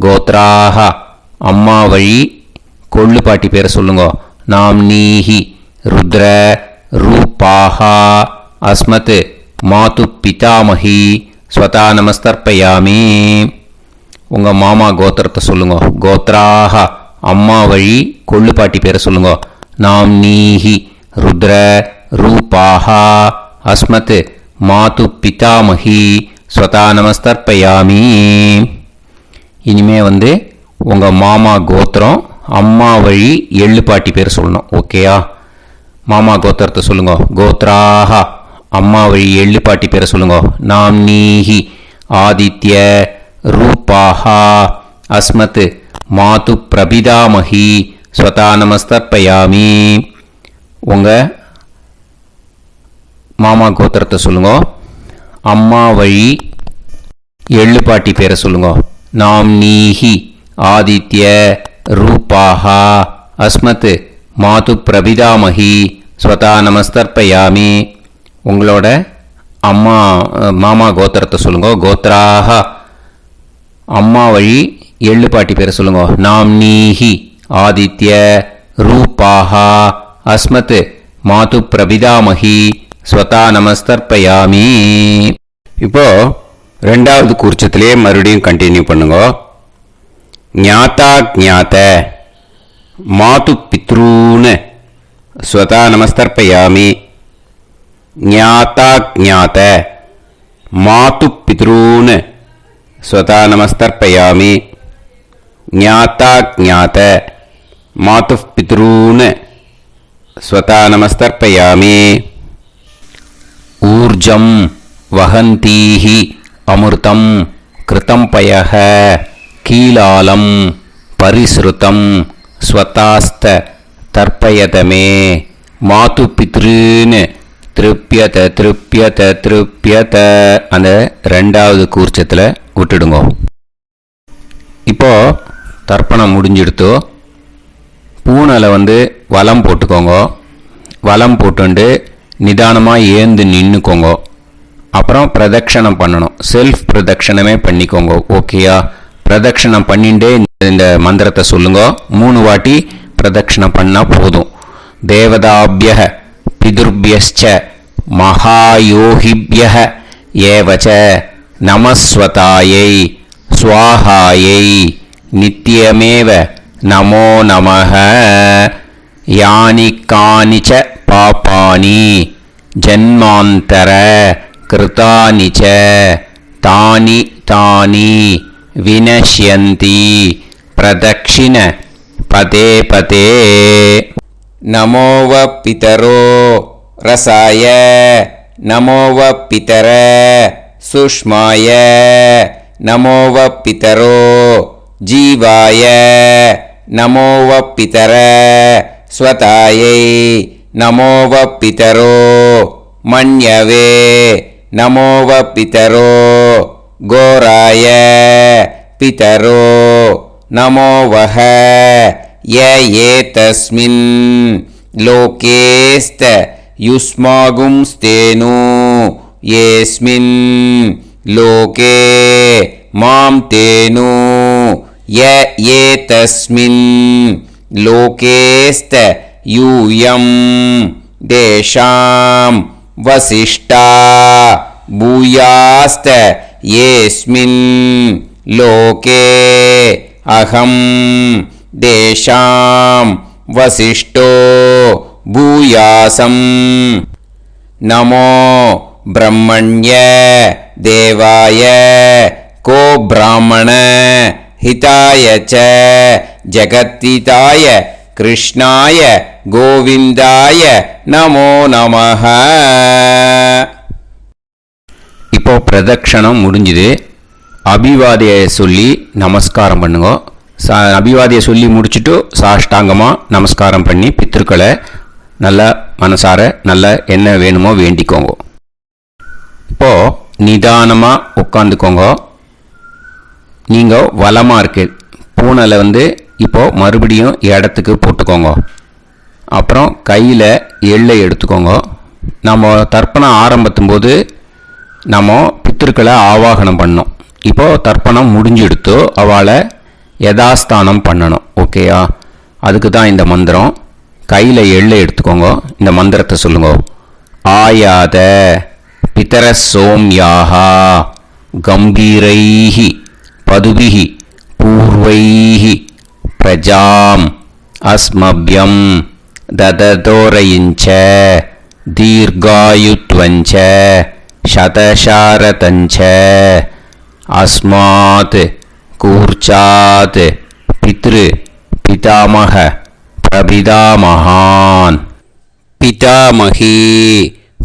கோத்ராஹ அம்மா வழி கொள்ளு பாட்டி பேர் சொல்லுங்க. நாம் நீஹி ருத்ர ரூபாஹா அஸ்மத் மாது பிதாமஹி ஸ்வதா நமஸ்தர்ப்பயாமி. உங்கள் மாமா கோத்திரத்தை சொல்லுங்க. கோத்ராஹ அம்மா வழி கொள்ளு பாட்டி பேரை சொல்லுங்க. நாம் நீஹி ருத்ர ரூபாஹா அஸ்மத் மாது பிதாமஹி ஸ்வதா நமஸ்தர்ப்பயாமி. இனிமே உங்கள் மாமா கோத்திரம் அம்மா வழி எள்ளு பாட்டி பேர் சொல்லணும். ஓகேயா? மாமா கோத்திரத்தை சொல்லுங்க. கோத்ராஹ அம்மா வழி எள்ளு பாட்டி பேரை சொல்லுங்க. நாம் நீஹி ஆதித்ய ரூபாஹா அஸ்மத் மாது பிரபிதாமஹி ஸ்வதா நமஸ்தர்ப்பயாமி. உங்கள் மாமா கோத்திரத்தை சொல்லுங்க. அம்மா வழி எள்ளு பாட்டி பேரை சொல்லுங்க. நாம் நீஹி ஆதித்ய ரூபாஹா அஸ்மத் மாது பிரபிதாமஹி ஸ்வதா நமஸ்தர்ப்பயாமி. உங்களோட அம்மா மாமா கோத்திரத்தை சொல்லுங்க. கோத்ராஹ அம்மா வழி எள்ளு பாட்டி பேரை சொல்லுங்க. நாம் நீஹி ஆதித்ய ரூபாஹா அஸ்மத் மாது பிரபிதாமஹி ஸ்வதா நமஸ்தர்ப்பயாமி. இப்போ ரெண்டாவது கூர்ச்சத்திலே மறுபடியும் கண்டினியூ பண்ணுங்க. ஞாதா ஞாத மாது பித்ரூன் ஸ்வதா நமஸ்தர்ப்பயாமி. ஞாதா ஞாத மாது பித்ரூன் ஸ்வதா நமஸ்தர்ப்பயாமி. ஞாதா ஞாத மாது பித்ரூன் ஸ்வதா நமஸ்தர்ப்பயாமி. ஊர்ஜம் வஹந்தீஹி அமிர்தம் கிருதம் பயஹ கீலாலம் பரிஸ்ருதம் ஸ்வதாஸ்த தர்ப்பயதமே மாது பித்ருன்னு திருப்பியத திருப்பியத திருப்பியத. அந்த ரெண்டாவது கூர்ச்சத்தில் விட்டுடுங்க. இப்போ தர்ப்பணம் முடிஞ்சிடுத்தோ பூனலை வலம் போட்டுக்கோங்க. வலம் போட்டுண்டு நிதானமாக ஏந்து நின்றுக்கோங்க. அப்புறம் பிரதட்சணம் பண்ணணும். செல்ஃப் பிரதட்சணமே பண்ணிக்கோங்க. ஓகேயா? பிரதட்சணம் பண்ணிண்டே இந்த மந்திரத்தை சொல்லுங்க. 3 வாட்டி பிரதட்சணம் பண்ணால் போதும். தேவதாபிய பிதுர்பியச்ச மகாயோகிபிய ஏவச்ச நமஸ்வதாயை स्वाहायै नित्यमेव नमो नमः। यानि कानि च पापानि जन्मान्तर कृतानि च तानि तानि विनश्यन्ति प्रदक्षिण पदे पदे। नमो वः पितरो रसाय नमो वः पितर सुष्माय नमो वः पितरो जीवाय नमो वः पितर स्वतायै नमो वः पितरो मन्यवे नमो वः पितरो घोराय पितरो नमो वः य एतस्मिन् लोकेस्त युष्मागुंस्तेनु येस्मिन् लोके मां तेनु य एतस्मिन् लोकेस्त यूयं देशां वसिष्ठा भूयास्त येस्मिन् लोके अहं देशां वसिष्ठो भूयासं। नमो ब्रह्मण्य देवाय को ब्राह्मण हिताय च जगत्हिताय कृष्णाय गोविंदाय नमो नमः। இப்போ பிரதட்சணம் முடிஞ்சுது. அபிவாதியை சொல்லி நமஸ்காரம் பண்ணுங்க. அபிவாதியை சொல்லி முடிச்சுட்டு சாஷ்டாங்கமாக நமஸ்காரம் பண்ணி பித்திருக்களை நல்லா மனசார நல்லா என்ன வேணுமோ வேண்டிக்கோங்க. இப்போது நிதானமாக உட்காந்துக்கோங்க. நீங்கள் வலமாக இருக்கு பூனையில் இப்போது மறுபடியும் இடத்துக்கு போட்டுக்கோங்க. அப்புறம் கையில் எள்ளை எடுத்துக்கோங்க. நம்ம தர்ப்பணம் ஆரம்பித்தும் போது நம்ம பித்திருக்களை ஆவாகனம் பண்ணோம். இப்போது தர்ப்பணம் முடிஞ்செடுத்து அவளை யதாஸ்தானம் பண்ணணும். ஓகேயா? அதுக்கு தான் இந்த மந்திரம். கையில் எள்ளை எடுத்துக்கோங்க. இந்த மந்திரத்தை சொல்லுங்க. ஆயாத பிதர சோம்யாஹா கம்பீரைஹி பதுபிஹி பூர்வைஹி பிரஜாம் அஸ்மப்யம் தததோரயிஞ்ச தீர்காயுத்வஞ்ச சதசாரதஞ்ச அஸ்மாத் கூர்ச்சாத் பித்ரு பிதாமக பிரபிதாமகான் பிதாமகி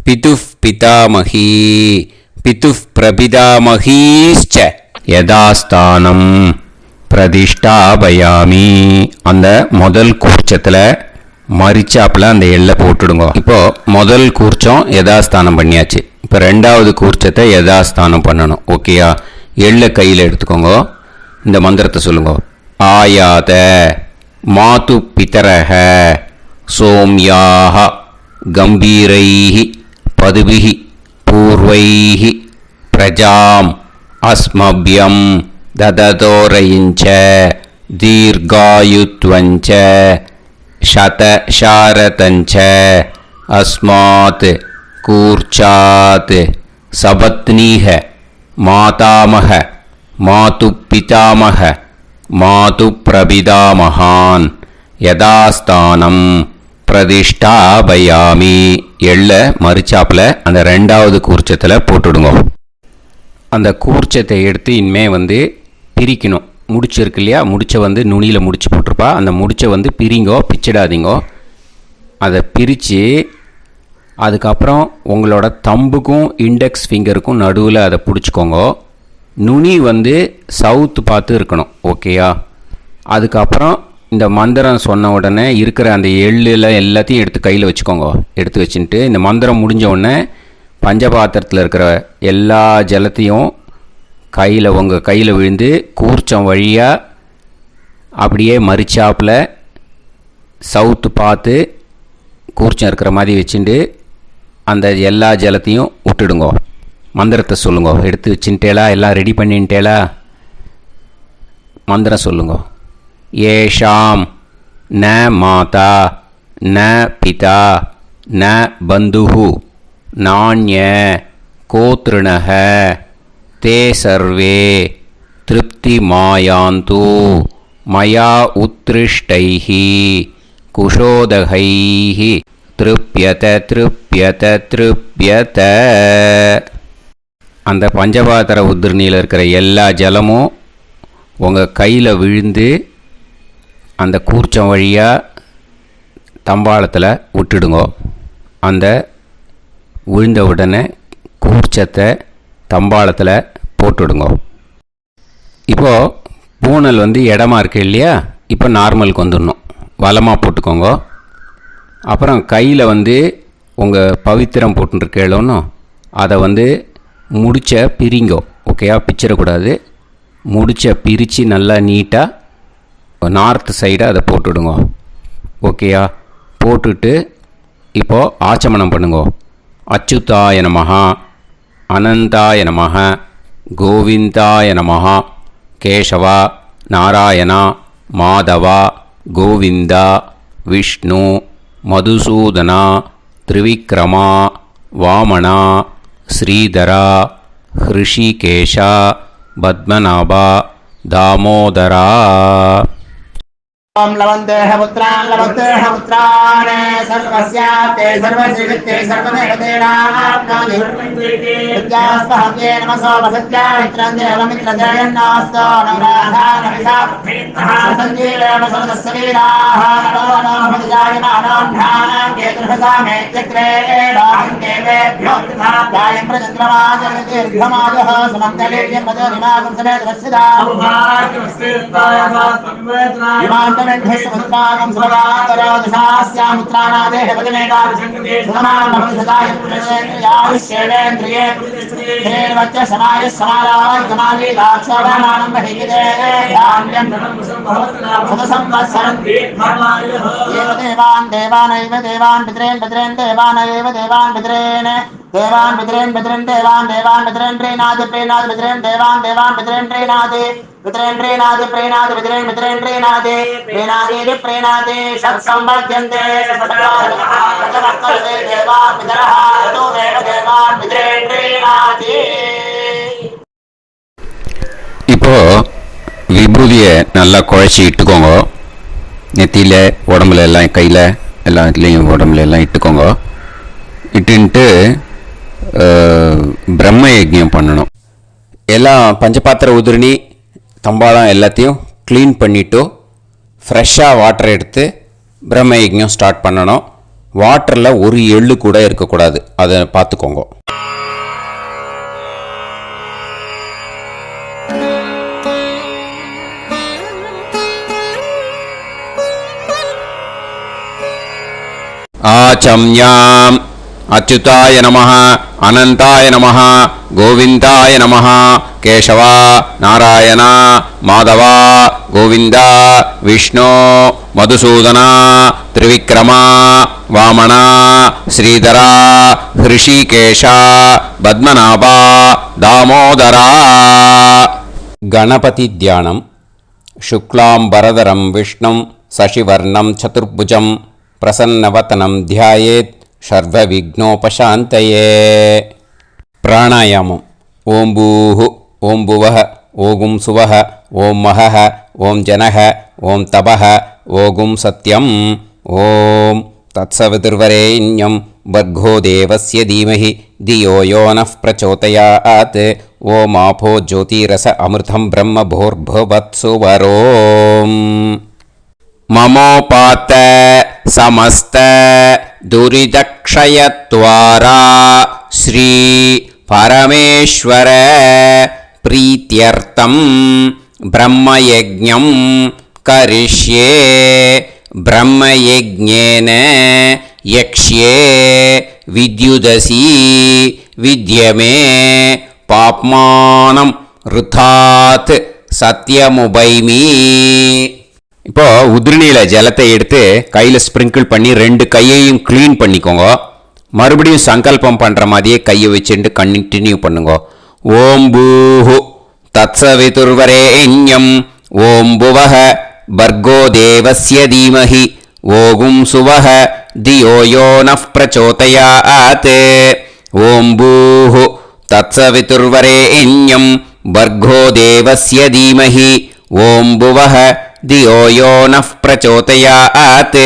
பிதுஃப் பிதாமகி பிதுஃப் பிரபிதாமகீஷ்ச யதாஸ்தானம் பிரதிஷ்டாபயாமி. அந்த முதல் கூர்ச்சத்தில் மரிச்சாப்பில் அந்த எல்லை போட்டுடுங்க. இப்போது முதல் கூர்ச்சம் யதாஸ்தானம் பண்ணியாச்சு. இப்போ ரெண்டாவது கூர்ச்சத்தை யதாஸ்தானம் பண்ணணும். ஓகேயா? எள்ளை கையில் எடுத்துக்கோங்க. இந்த மந்திரத்தை சொல்லுங்க. ஆயாத மாது பிதரஹ சோம்யாக கம்பீரைஹி பதுபிஹி பூர்வைஹி பிரஜாம் அஸ்மப்யம் தததோரயிஞ்ச தீர்காயுத்வஞ்ச சதசாரதஞ்ச அஸ்மாத் கூர்ச்சாத் சபத்னீஹ மாதாமஹ மாது பிதாமஹ மாது பிரபிதாமகான் யதாஸ்தானம் பிரதிஷ்டாபயாமி. எள்ள மரிச்சாப்பில் அந்த ரெண்டாவது கூர்ச்சத்தில் போட்டுடுங்க. அந்த கூர்ச்சத்தை எடுத்து இனிமே பிரிக்கணும். முடிச்சிருக்கு இல்லையா? முடிச்சை நுனியில் முடிச்சு போட்டிருப்பா. அந்த முடிச்சை பிரிங்கோ, பிச்சிடாதீங்கோ. அதை பிரித்து அதுக்கப்புறம் உங்களோட தம்புக்கும் இண்டெக்ஸ் ஃபிங்கருக்கும் நடுவில் அதை பிடிச்சிக்கோங்க. நுனி சவுத்து பார்த்து இருக்கணும். ஓகேயா? அதுக்கப்புறம் இந்த மந்திரம் சொன்ன உடனே இருக்கிற அந்த எள்ளில் எல்லாத்தையும் எடுத்து கையில் வச்சுக்கோங்க. எடுத்து வச்சுட்டு இந்த மந்திரம் முடிஞ்ச உடனே பஞ்சபாத்திரத்தில் இருக்கிற எல்லா ஜலத்தையும் உங்கள் கையில் விழுந்து கூர்ச்சம் வழியாக அப்படியே மரிச்சாப்பில் சவுத்து பார்த்து கூர்ச்சம் இருக்கிற மாதிரி வச்சுட்டு அந்த எல்லா ஜலத்தையும் விட்டுடுங்க. மந்திரத்தை சொல்லுங்க. எடுத்து வச்சுட்டேலா? எல்லாம் ரெடி பண்ணிட்டேலா? மந்திரம் சொல்லுங்க. ஏஷாம் ந மாதா ந பிதா ந பந்துஹு நாண்ய கோத்ருணஹ தே சர்வே திருப்திமாயாந்து மயா உத்ருஷ்டைः குஷோதகைः திருப்யத திருப்யத திருப்யத. அந்த பஞ்சபாத்திர உதிரணியில் இருக்கிற எல்லா ஜலமும் உங்கள் கையில் விழுந்து அந்த கூர்ச்சம் வழியாக தம்பாளத்தில் விட்டுடுங்க. அந்த விழுந்த உடனே கூர்ச்சத்தை தம்பாளத்தில் போட்டுடுங்க. இப்போது பூனல் இடமா இருக்கு இல்லையா, இப்போ நார்மலுக்கு வந்துடணும். வலமாக போட்டுக்கோங்க. அப்புறம் கையில் உங்கள் பவித்திரம் போட்டுருக்கேளோன்னு அதை முடிச்ச பிரிங்கோ. ஓகேயா, பிச்சிடக்கூடாது. முடிச்ச பிரித்து நல்லா நீட்டாக நார்த் சைடை அதை போட்டுடுங்க. ஓகேயா, போட்டுட்டு இப்போது ஆச்சமனம் பண்ணுங்க. அச்சுதாய நமஹ, அனந்தாய நமஹ, கோவிந்தாய நமஹ, கேசவா, நாராயணா, மாதவா, கோவிந்தா, விஷ்ணு, மதுசூதனா, திரிவிக்ரமா, வாமனா, ஸ்ரீதரா, ஹிருஷிகேஷா, பத்மநாபா, தாமோதரா. ओम लवन्तेह पुत्रान् लवन्तेह पुत्रान् सर्वस्याते सर्वश्रीवित्ते सर्वदेवतेनाप्नोति विद्यास्पहव्ये नमसो वसत्या मित्रं देवमित्रजयन्नास्तो नवराधानविषाः सञ्जीवेम सर्वस्य वीराः नमो नमः जायमानाभ्यां केतुर्भसामेत्यग्रे देवेभ्यो ध्यायं प्रचन्द्रमाजर्दीर्घमाजः सुमङ्गलेयं पदोनिमागं समेत वस्यदा पुत्रागं सुभगातरोदशास्यामुत्रानादेह पदमेकाभिषङ्गते समानमभिसदाय पुरुषेन्द्रियाविश्येन्द्रिये देवच्च समाय समारागमाली दाक्षावानानं महिगिदे धान्यं सदसंवत्सरं देवान् देवानैव देवान् पितॄन् पितॄन् देवानैव देवान् पितॄन् देवान् पितॄन् पितॄन् देवान् देवान् पितॄन् प्रीणाति प्रीणाति पितॄन् देवान् देवान् पितॄन् प्रीणाति पितॄन् प्रीणाति प्रीणाति पितॄन् पितॄन् प्रीणाति प्रीणाति प्रीणाति षट्संवर्ध्यन्ते सततमस्तुते देवान् पितरः ततो देव देवान् पितॄन् प्रीणाति. இப்போ விபூதியை நல்லா குழச்சி இட்டுக்கோங்க. நெத்தியில், உடம்புல எல்லாம், கையில் எல்லா இதுலேயும் உடம்புல எல்லாம் இட்டுக்கோங்க. இட்டுன்ட்டு பிரம்ம யஜ்ஞம் பண்ணணும். எல்லாம் பஞ்சபாத்திர உதிரணி தம்பாளம் எல்லாத்தையும் க்ளீன் பண்ணிவிட்டு ஃப்ரெஷ்ஷாக வாட்டர் எடுத்து பிரம்ம யஜ்ஞம் ஸ்டார்ட் பண்ணணும். வாட்டரில் ஒரு எள்ளு கூட இருக்கக்கூடாது, அதை பார்த்துக்கோங்க. ஆச்சம்யாம் அச்சுதாய நமஹ, அனந்தாய நமஹ, கோவிந்தாய நமஹ, கேசவா, நாராயணா, மாதவா, கோவிந்தா, விஷ்ணு, மதுசூதனா, திரிவிக்ரமா, வாமனா, ஸ்ரீதரா, ஹிருஷிகேஷா, பத்மநாபா, தாமோதரா. கணபதி தியானம். சுக்லாம்பரதரம் விஷ்ணும் சசிவர்ணம் சதுர்புஜம் பிரசன்னவதனம் தியாயேத் சர்வவிக்னோபசாந்தயே. பிராணாயாமம். ஓம் பூஹு, ஓம் புவஹ, ஓகும் சுவஹ, ஓம் மஹஹ, ஓம் ஜனஹ, ஓம் தபஹ, ஓகும் சத்யம். ஓம் தத்சவிதுர்வரேண்யம் வர்கோ தேவஸ்ய தீமஹி தியோ யோ நः பிரச்சோதயாத். ஓம் ஆபோ ஜோதிரஸ அமிர்தம் பிரம்ம பூர்புவத்சு வரோம். மமோபாத்த समस्त दुरिदक्षयत्वारा श्री परमेश्वर प्रीत्यर्थं ब्रह्मयज्ञं करिष्ये. ब्रह्मयज्ञेन यक्ष्ये विद्युदसि विद्यमे पाप्मानं ऋथात् सत्यमुपैमि. இப்போ உதிரணியில் ஜலத்தை எடுத்து கையில் ஸ்ப்ரிங்கிள் பண்ணி 2 கையையும் க்ளீன் பண்ணிக்கோங்க. மறுபடியும் சங்கல்பம் பண்ணுற மாதிரியே கையை வச்சுட்டு கண்டினியூ பண்ணுங்க. ஓம் பூஹு தத்சவிதுர்வரேண்யம் ஓம் புவஹ பர்கோ தேவஸ்ய தீமஹி ஓகும் சுவஹ தியோ யோ நः பிரச்சோதயாத். ஓம் பூஹு தத்சவிதுர்வரேண்யம் भर्गो देवस्य धीमहि ॐ भुवः धियो यो नः प्रचोदयात्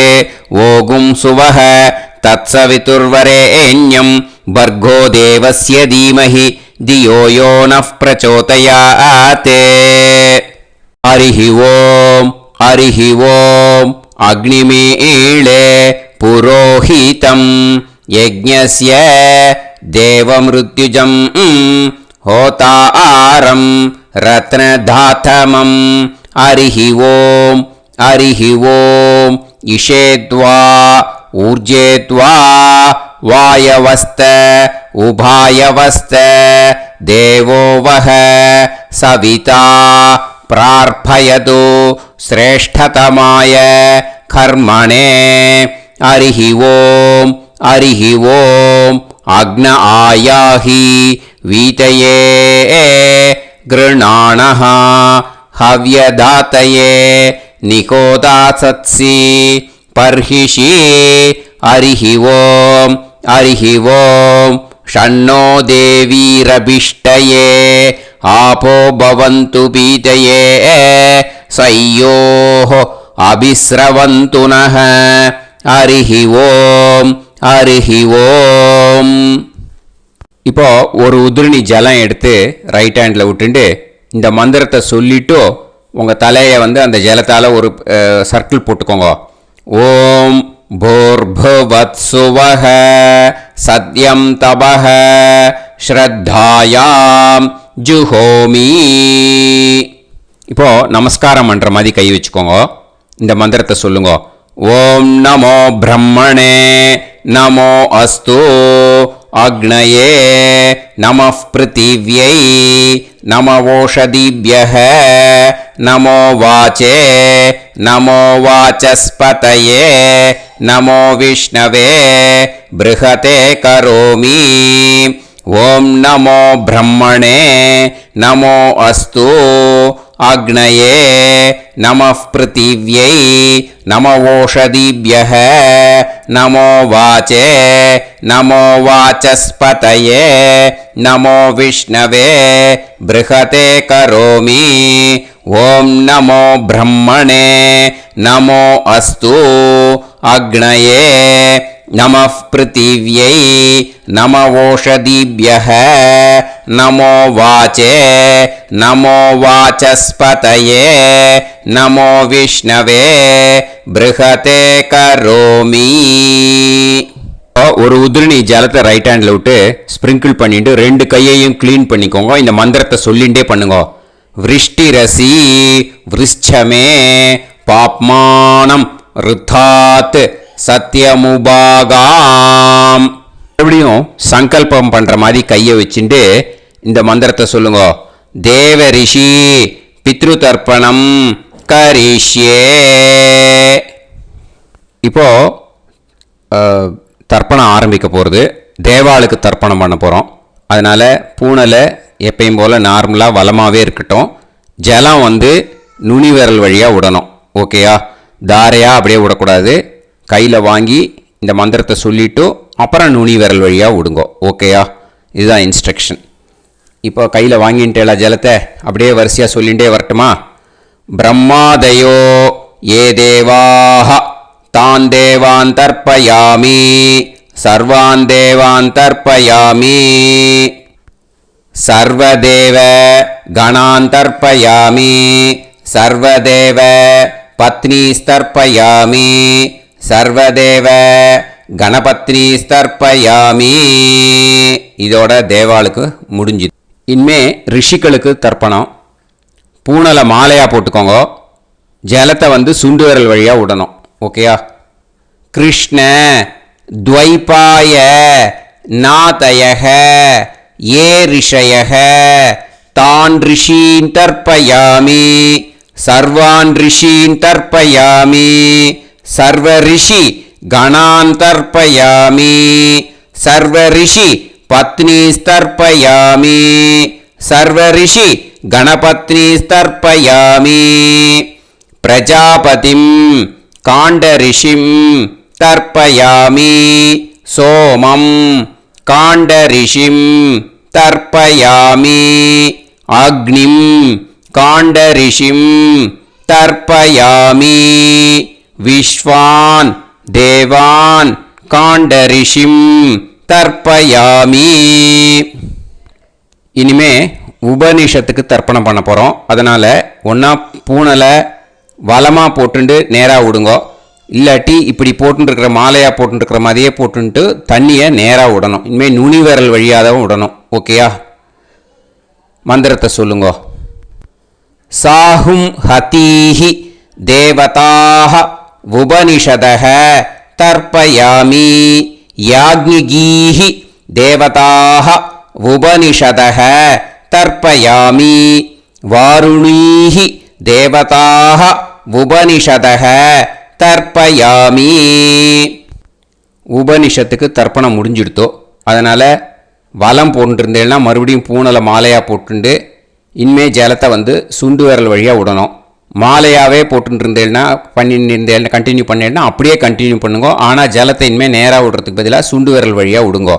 ओगुं सुवः तत्सवितुर्वरेण्यं भर्गो देवस्य धीमहि धियो यो नः प्रचोदयात् हरिः ॐ अग्निमीळे पुरोहितं यज्ञस्य देवमृत्युजं होतारं रत्नधातमं हरिः ॐ इषेद्वा ऊर्जेद्वा वायवस्त उभायवस्त देवो वः सविता प्रार्थयतु श्रेष्ठतमाय कर्मणे हरिः ॐ अग्न आयाहि वीतये गृणाणः हव्यदातये निकोदासत्सि पर्हिषि हरिः ॐ षण्णो देवीरभिष्टये आपो भवन्तु पीतये सय्योः अभिस्रवन्तु नः हरिः ॐ இப்போ ஒரு உதிரணி ஜலம் எடுத்து ரைட் ஹேண்டில் விட்டுண்டு இந்த மந்திரத்தை சொல்லிட்டு உங்கள் தலையை வந்து அந்த ஜலத்தால் ஒரு சர்க்கிள் போட்டுக்கோங்க. ஓம் भूर्भुवत्सुवः सत्यं तपः ஸ்ரத்தாயாம் ஜுஹோமி. இப்போ நமஸ்காரம் பண்ணுற மாதிரி கை வச்சுக்கோங்க. இந்த மந்திரத்தை சொல்லுங்க. ஓம் நமோ பிரம்மணே நமோ அஸ்து அக்னயே நமः பிருத்திவ்யை நமவோஷதிभ्यः நமோ வாச்சே நமோ வாசஸ்பதயே நமோ விஷ்ணவே ப்ருஹதே கரோமி. ஓம் நமோ பிரம்மணே நமோ அஸ்து அக்னயே நமः பிருத்திவ்யை நமவோஷதிभ्यः நமோ வாச்சே நமோ வாசஸ்பதயே நமோ விஷ்ணவே ப்ருஹதே கரோமி. ஓம் நமோ பிரம்மணே நமோ அஸ்து அக்னயே நமः பிருத்திவ்யை நமவோஷதிभ्यः நமோ வாச்சே நமோ வாசஸ்பதயே நமோ விஷ்ணவே ப்ருஹதே கரோமி. ஒரு உதிரணி ஜலத்தை ரைட் ஹேண்டில் விட்டு ஸ்ப்ரிங்கிள் பண்ணிட்டு ரெண்டு கையையும் க்ளீன் பண்ணிக்கோங்க. இந்த மந்திரத்தை சொல்லிகிட்டே பண்ணுங்க. விருஷ்டிரசி விருஷ்சமே பாப்மானம் ருத்தாத் சத்யமுபாகாம். மறுபடியும் சங்கல்பம் பண்ற மாதிரி கையை வச்சுட்டு இந்த மந்திரத்தை சொல்லுங்க. தேவ ரிஷி பித்ரு தர்ப்பணம் கரிஷ்யே. இப்போ தர்ப்பணம் ஆரம்பிக்க போகிறது. தேவாளுக்கு தர்ப்பணம் பண்ண போகிறோம். அதனால் பூனலை எப்பயும் போல் நார்மலாக வளமாகவே இருக்கட்டும். ஜலம் வந்து நுனி விரல் வழியாக விடணும். ஓகேயா? தாரையாக அப்படியே விடக்கூடாது. கையில் வாங்கி இந்த மந்திரத்தை சொல்லிவிட்டு அப்புறம் நுனி விரல் வழியாக விடுங்க. ஓகேயா? இதுதான் இன்ஸ்ட்ரக்ஷன். இப்போ கையில் வாங்கிட்டேல ஜலத்தை அப்படியே வரிசையாக சொல்லிகிட்டே வரட்டுமா? பிரம்மாதயோ ஏ தேவாஹ தான் தேவான் தர்ப்பயாமி சர்வான் தேவான் தர்ப்பயாமி சர்வதேவ கணான் தர்ப்பயாமி சர்வதேவ பத்னீஸ்தர்ப்பயாமி சர்வதேவ கணபத்னீஸ்தர்ப்பயாமி. இதோட தேவாளுக்கு முடிஞ்சுது. இனிமே ரிஷிகளுக்கு தர்ப்பணம். பூனலை மாலையாக போட்டுக்கோங்க. ஜலத்தை வந்து சுண்டு விரல் வழியாக விடணும். ஓகேயா? கிருஷ்ண துவைபாய நாதயக ஏ ரிஷயக தான் ரிஷீன் தர்ப்பயாமி சர்வான் ரிஷீன் தர்ப்பயாமி சர்வ ரிஷி கணான் தர்ப்பயாமி சர்வ ரிஷி பத்னீஸ்தர்ப்பயாமி சர்வ ரிஷி கணபத்னீஸ்தர்ப்பயாமி பிரஜாபதிம் காண்டரிஷிம் தர்ப்பயாமி சோமம் காண்டரிஷிம் தர்ப்பயாமி அக்னிம் காண்டரிஷிம் தர்ப்பயாமி விஸ்வான் தேவான் காண்டரிஷிம் தர்ப்பயாமி. இனிமே உபனிஷத்துக்கு தர்ப்பணம் பண்ண போகிறோம். அதனால் ஒன்றா பூனலை வலமாக போட்டுண்டு நேராக விடுங்கோ, இல்லாட்டி இப்படி போட்டுருக்கிற மாலையாக போட்டுருக்கிற மாதிரியே போட்டுன்ட்டு தண்ணியை நேராக விடணும். இனிமேல் நுனி விரல் வழியாக தான் விடணும். ஓகேயா? மந்திரத்தை சொல்லுங்கோ. சாஹும் ஹதீஹி தேவதாக உபனிஷதஹ தர்ப்பயாமி யாக்ஞிகீஹி தேவதாக உபனிஷதஹ தர்ப்பயாமி வாருணீஹி தேவதாக உபனிஷதஹ தர்ப்பயாமி. உபனிஷத்துக்கு தர்ப்பணம் முடிஞ்சிடுத்தோ, அதனால் வலம் போட்டுருந்தேன்னா மறுபடியும் பூனலை மாலையாக போட்டுண்டு இனிமே ஜலத்தை சுண்டு விரல் வழியாக விடணும். மாலையாகவே போட்டுருந்தேன்னா பண்ணிருந்தேன் கண்டினியூ பண்ணேன்னா அப்படியே கண்டினியூ பண்ணுங்க. ஆனால் ஜலத்தை இனிமேல் நேராக விடுறதுக்கு பதிலாக சுண்டு விரல் வழியாக விடுங்கோ.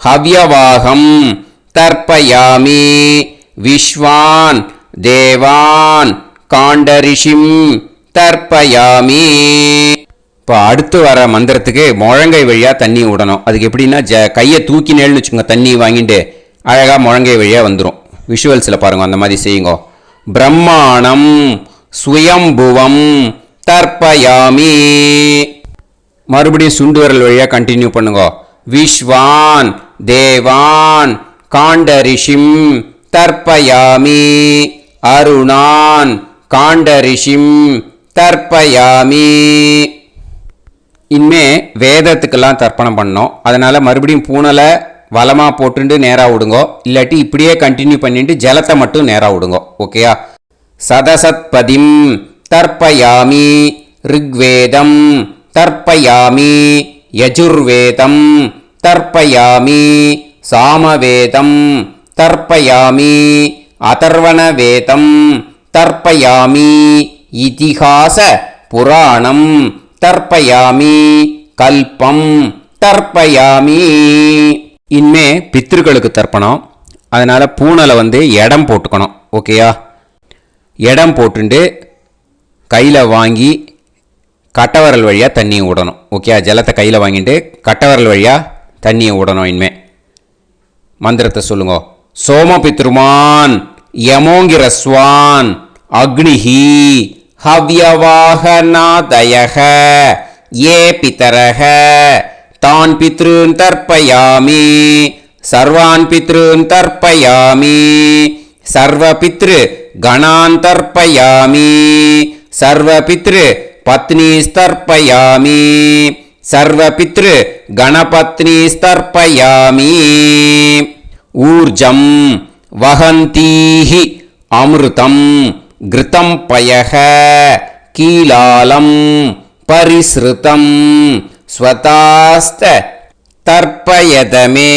ஹவ்யவாகம் தர்ப்பயாமி விஸ்வான் தேவான் காண்டரிஷிம் தர்ப்பயாமி. இப்போ அடுத்து வர மந்திரத்துக்கு முழங்கை வழியாக தண்ணி விடணும். அதுக்கு எப்படின்னா கையை தூக்கினேன்னு வச்சுக்கோங்க, தண்ணி வாங்கிட்டு அழகாக முழங்கை வழியாக வந்துடும். விஷுவல்ஸில் பாருங்க, அந்த மாதிரி செய்யுங்க. பிரம்மாணம் சுயம்புவம் தர்ப்பயாமி. மறுபடியும் சுண்டு விரல் வழியாக கண்டினியூ பண்ணுங்க. விஸ்வான் தேவான் காண்டரிஷிம் தர்ப்பயாமி அருணான் காண்டரிஷிம் தர்ப்பயாமி. இனிமே வேதத்துக்கெல்லாம் தர்ப்பணம் பண்ணோம். அதனால் மறுபடியும் பூனலை வலமாக போட்டுட்டு நேராக விடுங்கோ, இல்லாட்டி இப்படியே கண்டினியூ பண்ணிட்டு ஜலத்தை மட்டும் நேராக விடுங்கோ. ஓகேயா? சதசத்பதிம் தர்ப்பயாமி ரிக்வேதம் தர்ப்பயாமி யஜுர்வேதம் தர்ப்பயாமி சாமவேதம் தர்ப்பயாமி அதர்வணவேதம் தர்ப்பயாமி இதிஹாச புராணம் தர்ப்பயாமி கல்பம் தர்ப்பயாமி. இனிமே பித்ருக்களுக்கு தர்ப்பணம். அதனால் பூனலை இடம் போட்டுக்கணும். ஓகேயா? இடம் போட்டுண்டு கையில் வாங்கி கட்டவரல் வழியாக தண்ணியை விடணும். ஓகேயா? ஜலத்தை கையில் வாங்கிட்டு கட்டவரல் வழியாக தண்ணியை விடணும். இனிமே மந்திரத்தை சொல்லுங்க. சோமபித்ருமான் யமோங்கிரஸ்வான் அக்னிஹி ஹவ்யவாகநாதயஹ ஏ பிதரஹ தான் பித்ருன் தர்ப்பயாமி சர்வான் பித்ருன் தர்ப்பயாமி சர்வ பித்ரு கணான் தர்ப்பயாமி சர்வ பித்ரு பத்னிஸ்தர்ப்பயாமி சர்வ பித்ரு கணபத்னிஸ்தர்ப்பயாமி. ஊர்ஜம் வஹந்தீஹி அமிர்தம் கிருதம் பயஹ கீலாலம் பரிஸ்ருதம் ஸ்வதாஸ்த தர்ப்பயதமே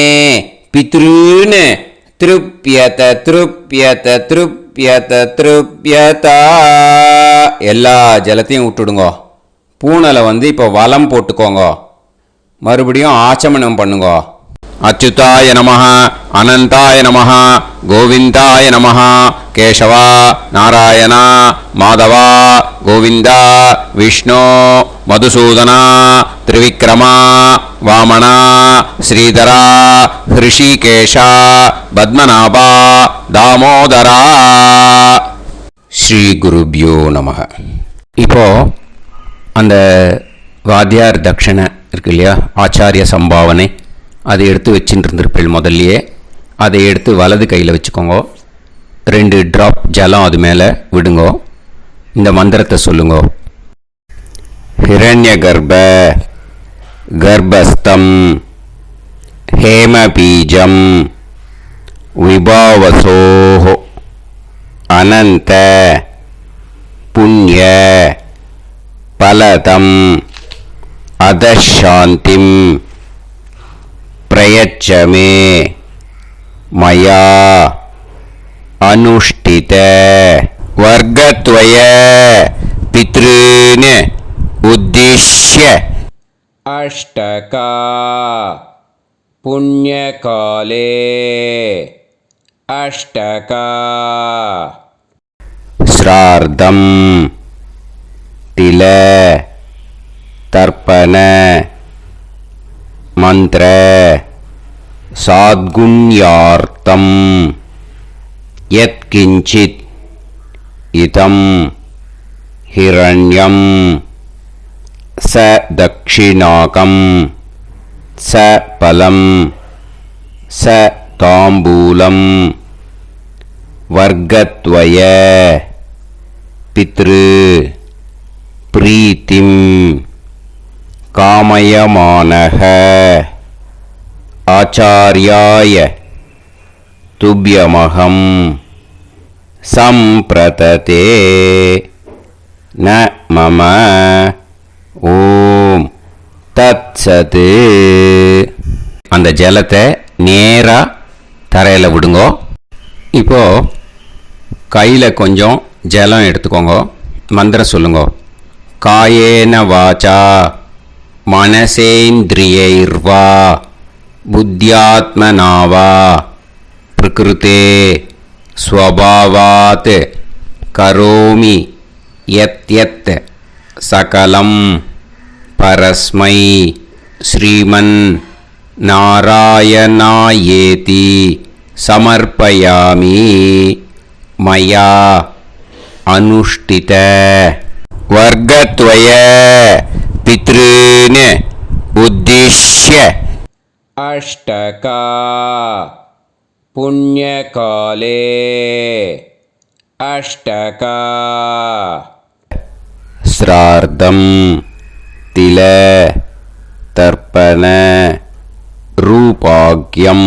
பித்ருன் திருப்யத திருப்யத திருப்யத திருப்யதா. எல்லா ஜலத்தையும் விட்டுடுங்கோ. பூனலை இப்போ வலம் போட்டுக்கோங்க. மறுபடியும் ஆச்சமனம் பண்ணுங்கோ. அச்சுதாய நமஹ அனந்தாய நமஹ கோவிந்தாய நமஹ கேசவா நாராயணா மாதவா கோவிந்தா விஷ்ணு மதுசூதனா திரிவிக்ரமா வாமனா ஸ்ரீதரா ஹிருஷிகேஷா பத்மநாபா தாமோதரா. ஸ்ரீ குருப்யோ நமஹ. இப்போ அந்த வாத்தியார் தட்சணை இருக்கு இல்லையா, ஆச்சாரிய சம்பாவனை, அதை எடுத்து வச்சுட்டு இருந்திருப்பேன் முதல்லையே. அதை எடுத்து வலது கையில் வச்சுக்கோங்க. 2 ட்ராப் ஜலம் அது மேலே விடுங்கோ. இந்த மந்திரத்தை சொல்லுங்கோ. ஹிரண்ய கர்ப்ப கர்ப்பஸ்தம் ஹேமபீஜம் விபாவசோஹோ அனந்த புண்ணிய பலதம் அதசாந்திம் பிரயச்சமே மயா அனுஷ்டித வர்க்கத்வய பித்ருன் உத்திஷ்ய அஷ்டகா புண்ணியகாலே अष्टका श्रार्धं तिल तर्पण मंत्र साद्गुण्यार्थं यत्किंचित् इदं हिरण्यं स दक्षिणाकं स फलं स ताम्बूलं वर्गद्वय पितृ प्रीतिं कामयमानः आचार्याय तुभ्यमहं संप्रतते न मम ஓம் தத்சது. அந்த ஜலத்தை நேராக தரையில் விடுங்கோ. இப்போது கையில் கொஞ்சம் ஜலம் எடுத்துக்கோங்க. மந்திரம் சொல்லுங்க. காயேன வாச்சா மனசேந்திரியைர்வா புத்தியாத்மனாவா பிரகிருதே ஸ்வபாவாத் கரோமி யத் யத் சகலம் பரஸ்மை ஸ்ரீமன் நாராயணாயேதி சமர்ப்பயாமி மயா அனுஷ்டித வர்க்கத்வய பித்ருன் உத்திஷ்ய अष्टका पुण्यकाले अष्टका श्रार्धं तिल तर्पण रूपाग्यं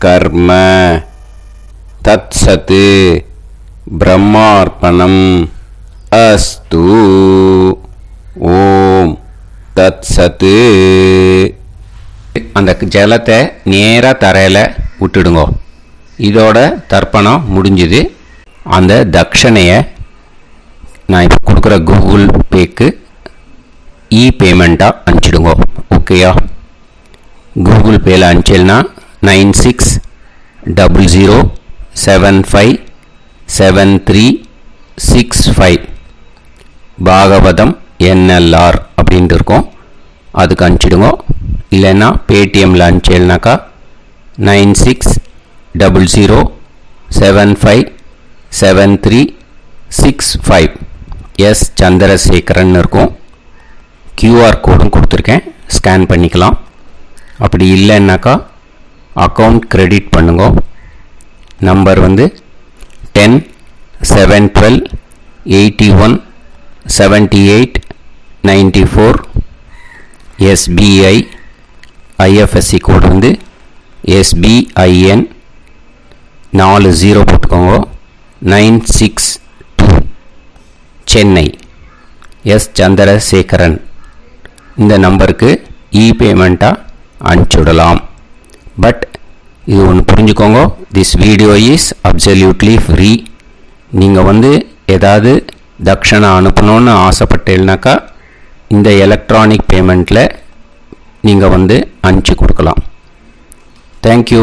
कर्म तत्सत् ब्रह्मार्पणम् अस्तु. ஓம் தத்சத். அந்த ஜலத்தை நேராக தரையில் விட்டுடுங்கோ. இதோட தர்ப்பணம் முடிஞ்சுது. அந்த தட்சணையை நான் இப்போ கொடுக்குற கூகுள் பேக்கு பேமெண்ட்டாக அனுப்பிச்சிடுங்கோ. ஓகேயா? கூகுள் பேயில் அனுப்பிச்சல்னா 9600757365 பாகவதம் NLR அப்படின்ட்டு இருக்கோம். அதுக்கு அனுப்பிச்சிடுங்க. இல்லைன்னா பேடிஎம்மில் அனுப்பிச்சல்னாக்கா 9600757365 எஸ் சந்திரசேகரன் இருக்கும். QR கோடும் கொடுத்துருக்கேன், ஸ்கேன் பண்ணிக்கலாம். அப்படி இல்லைன்னாக்கா அக்கௌண்ட் கிரெடிட் பண்ணுங்க. நம்பர் வந்து 10-7-12-81-78-94. SBI IFSC கோடு வந்து SBIN 40 போட்டுக்கோங்க. 962 சென்னை. எஸ் சந்திரசேகரன். இந்த நம்பருக்கு பேமெண்ட்டாக அனுப்பிச்சுடலாம். பட் இது ஒன்று புரிஞ்சுக்கோங்க, this video is absolutely free. நீங்கள் வந்து ஏதாவது தட்சணை அனுப்பணுன்னு ஆசைப்பட்டேன்னாக்கா இந்த எலக்ட்ரானிக் பேமெண்ட்டில் நீங்கள் வந்து அனுப்பிச்சி கொடுக்கலாம். தேங்க்யூ.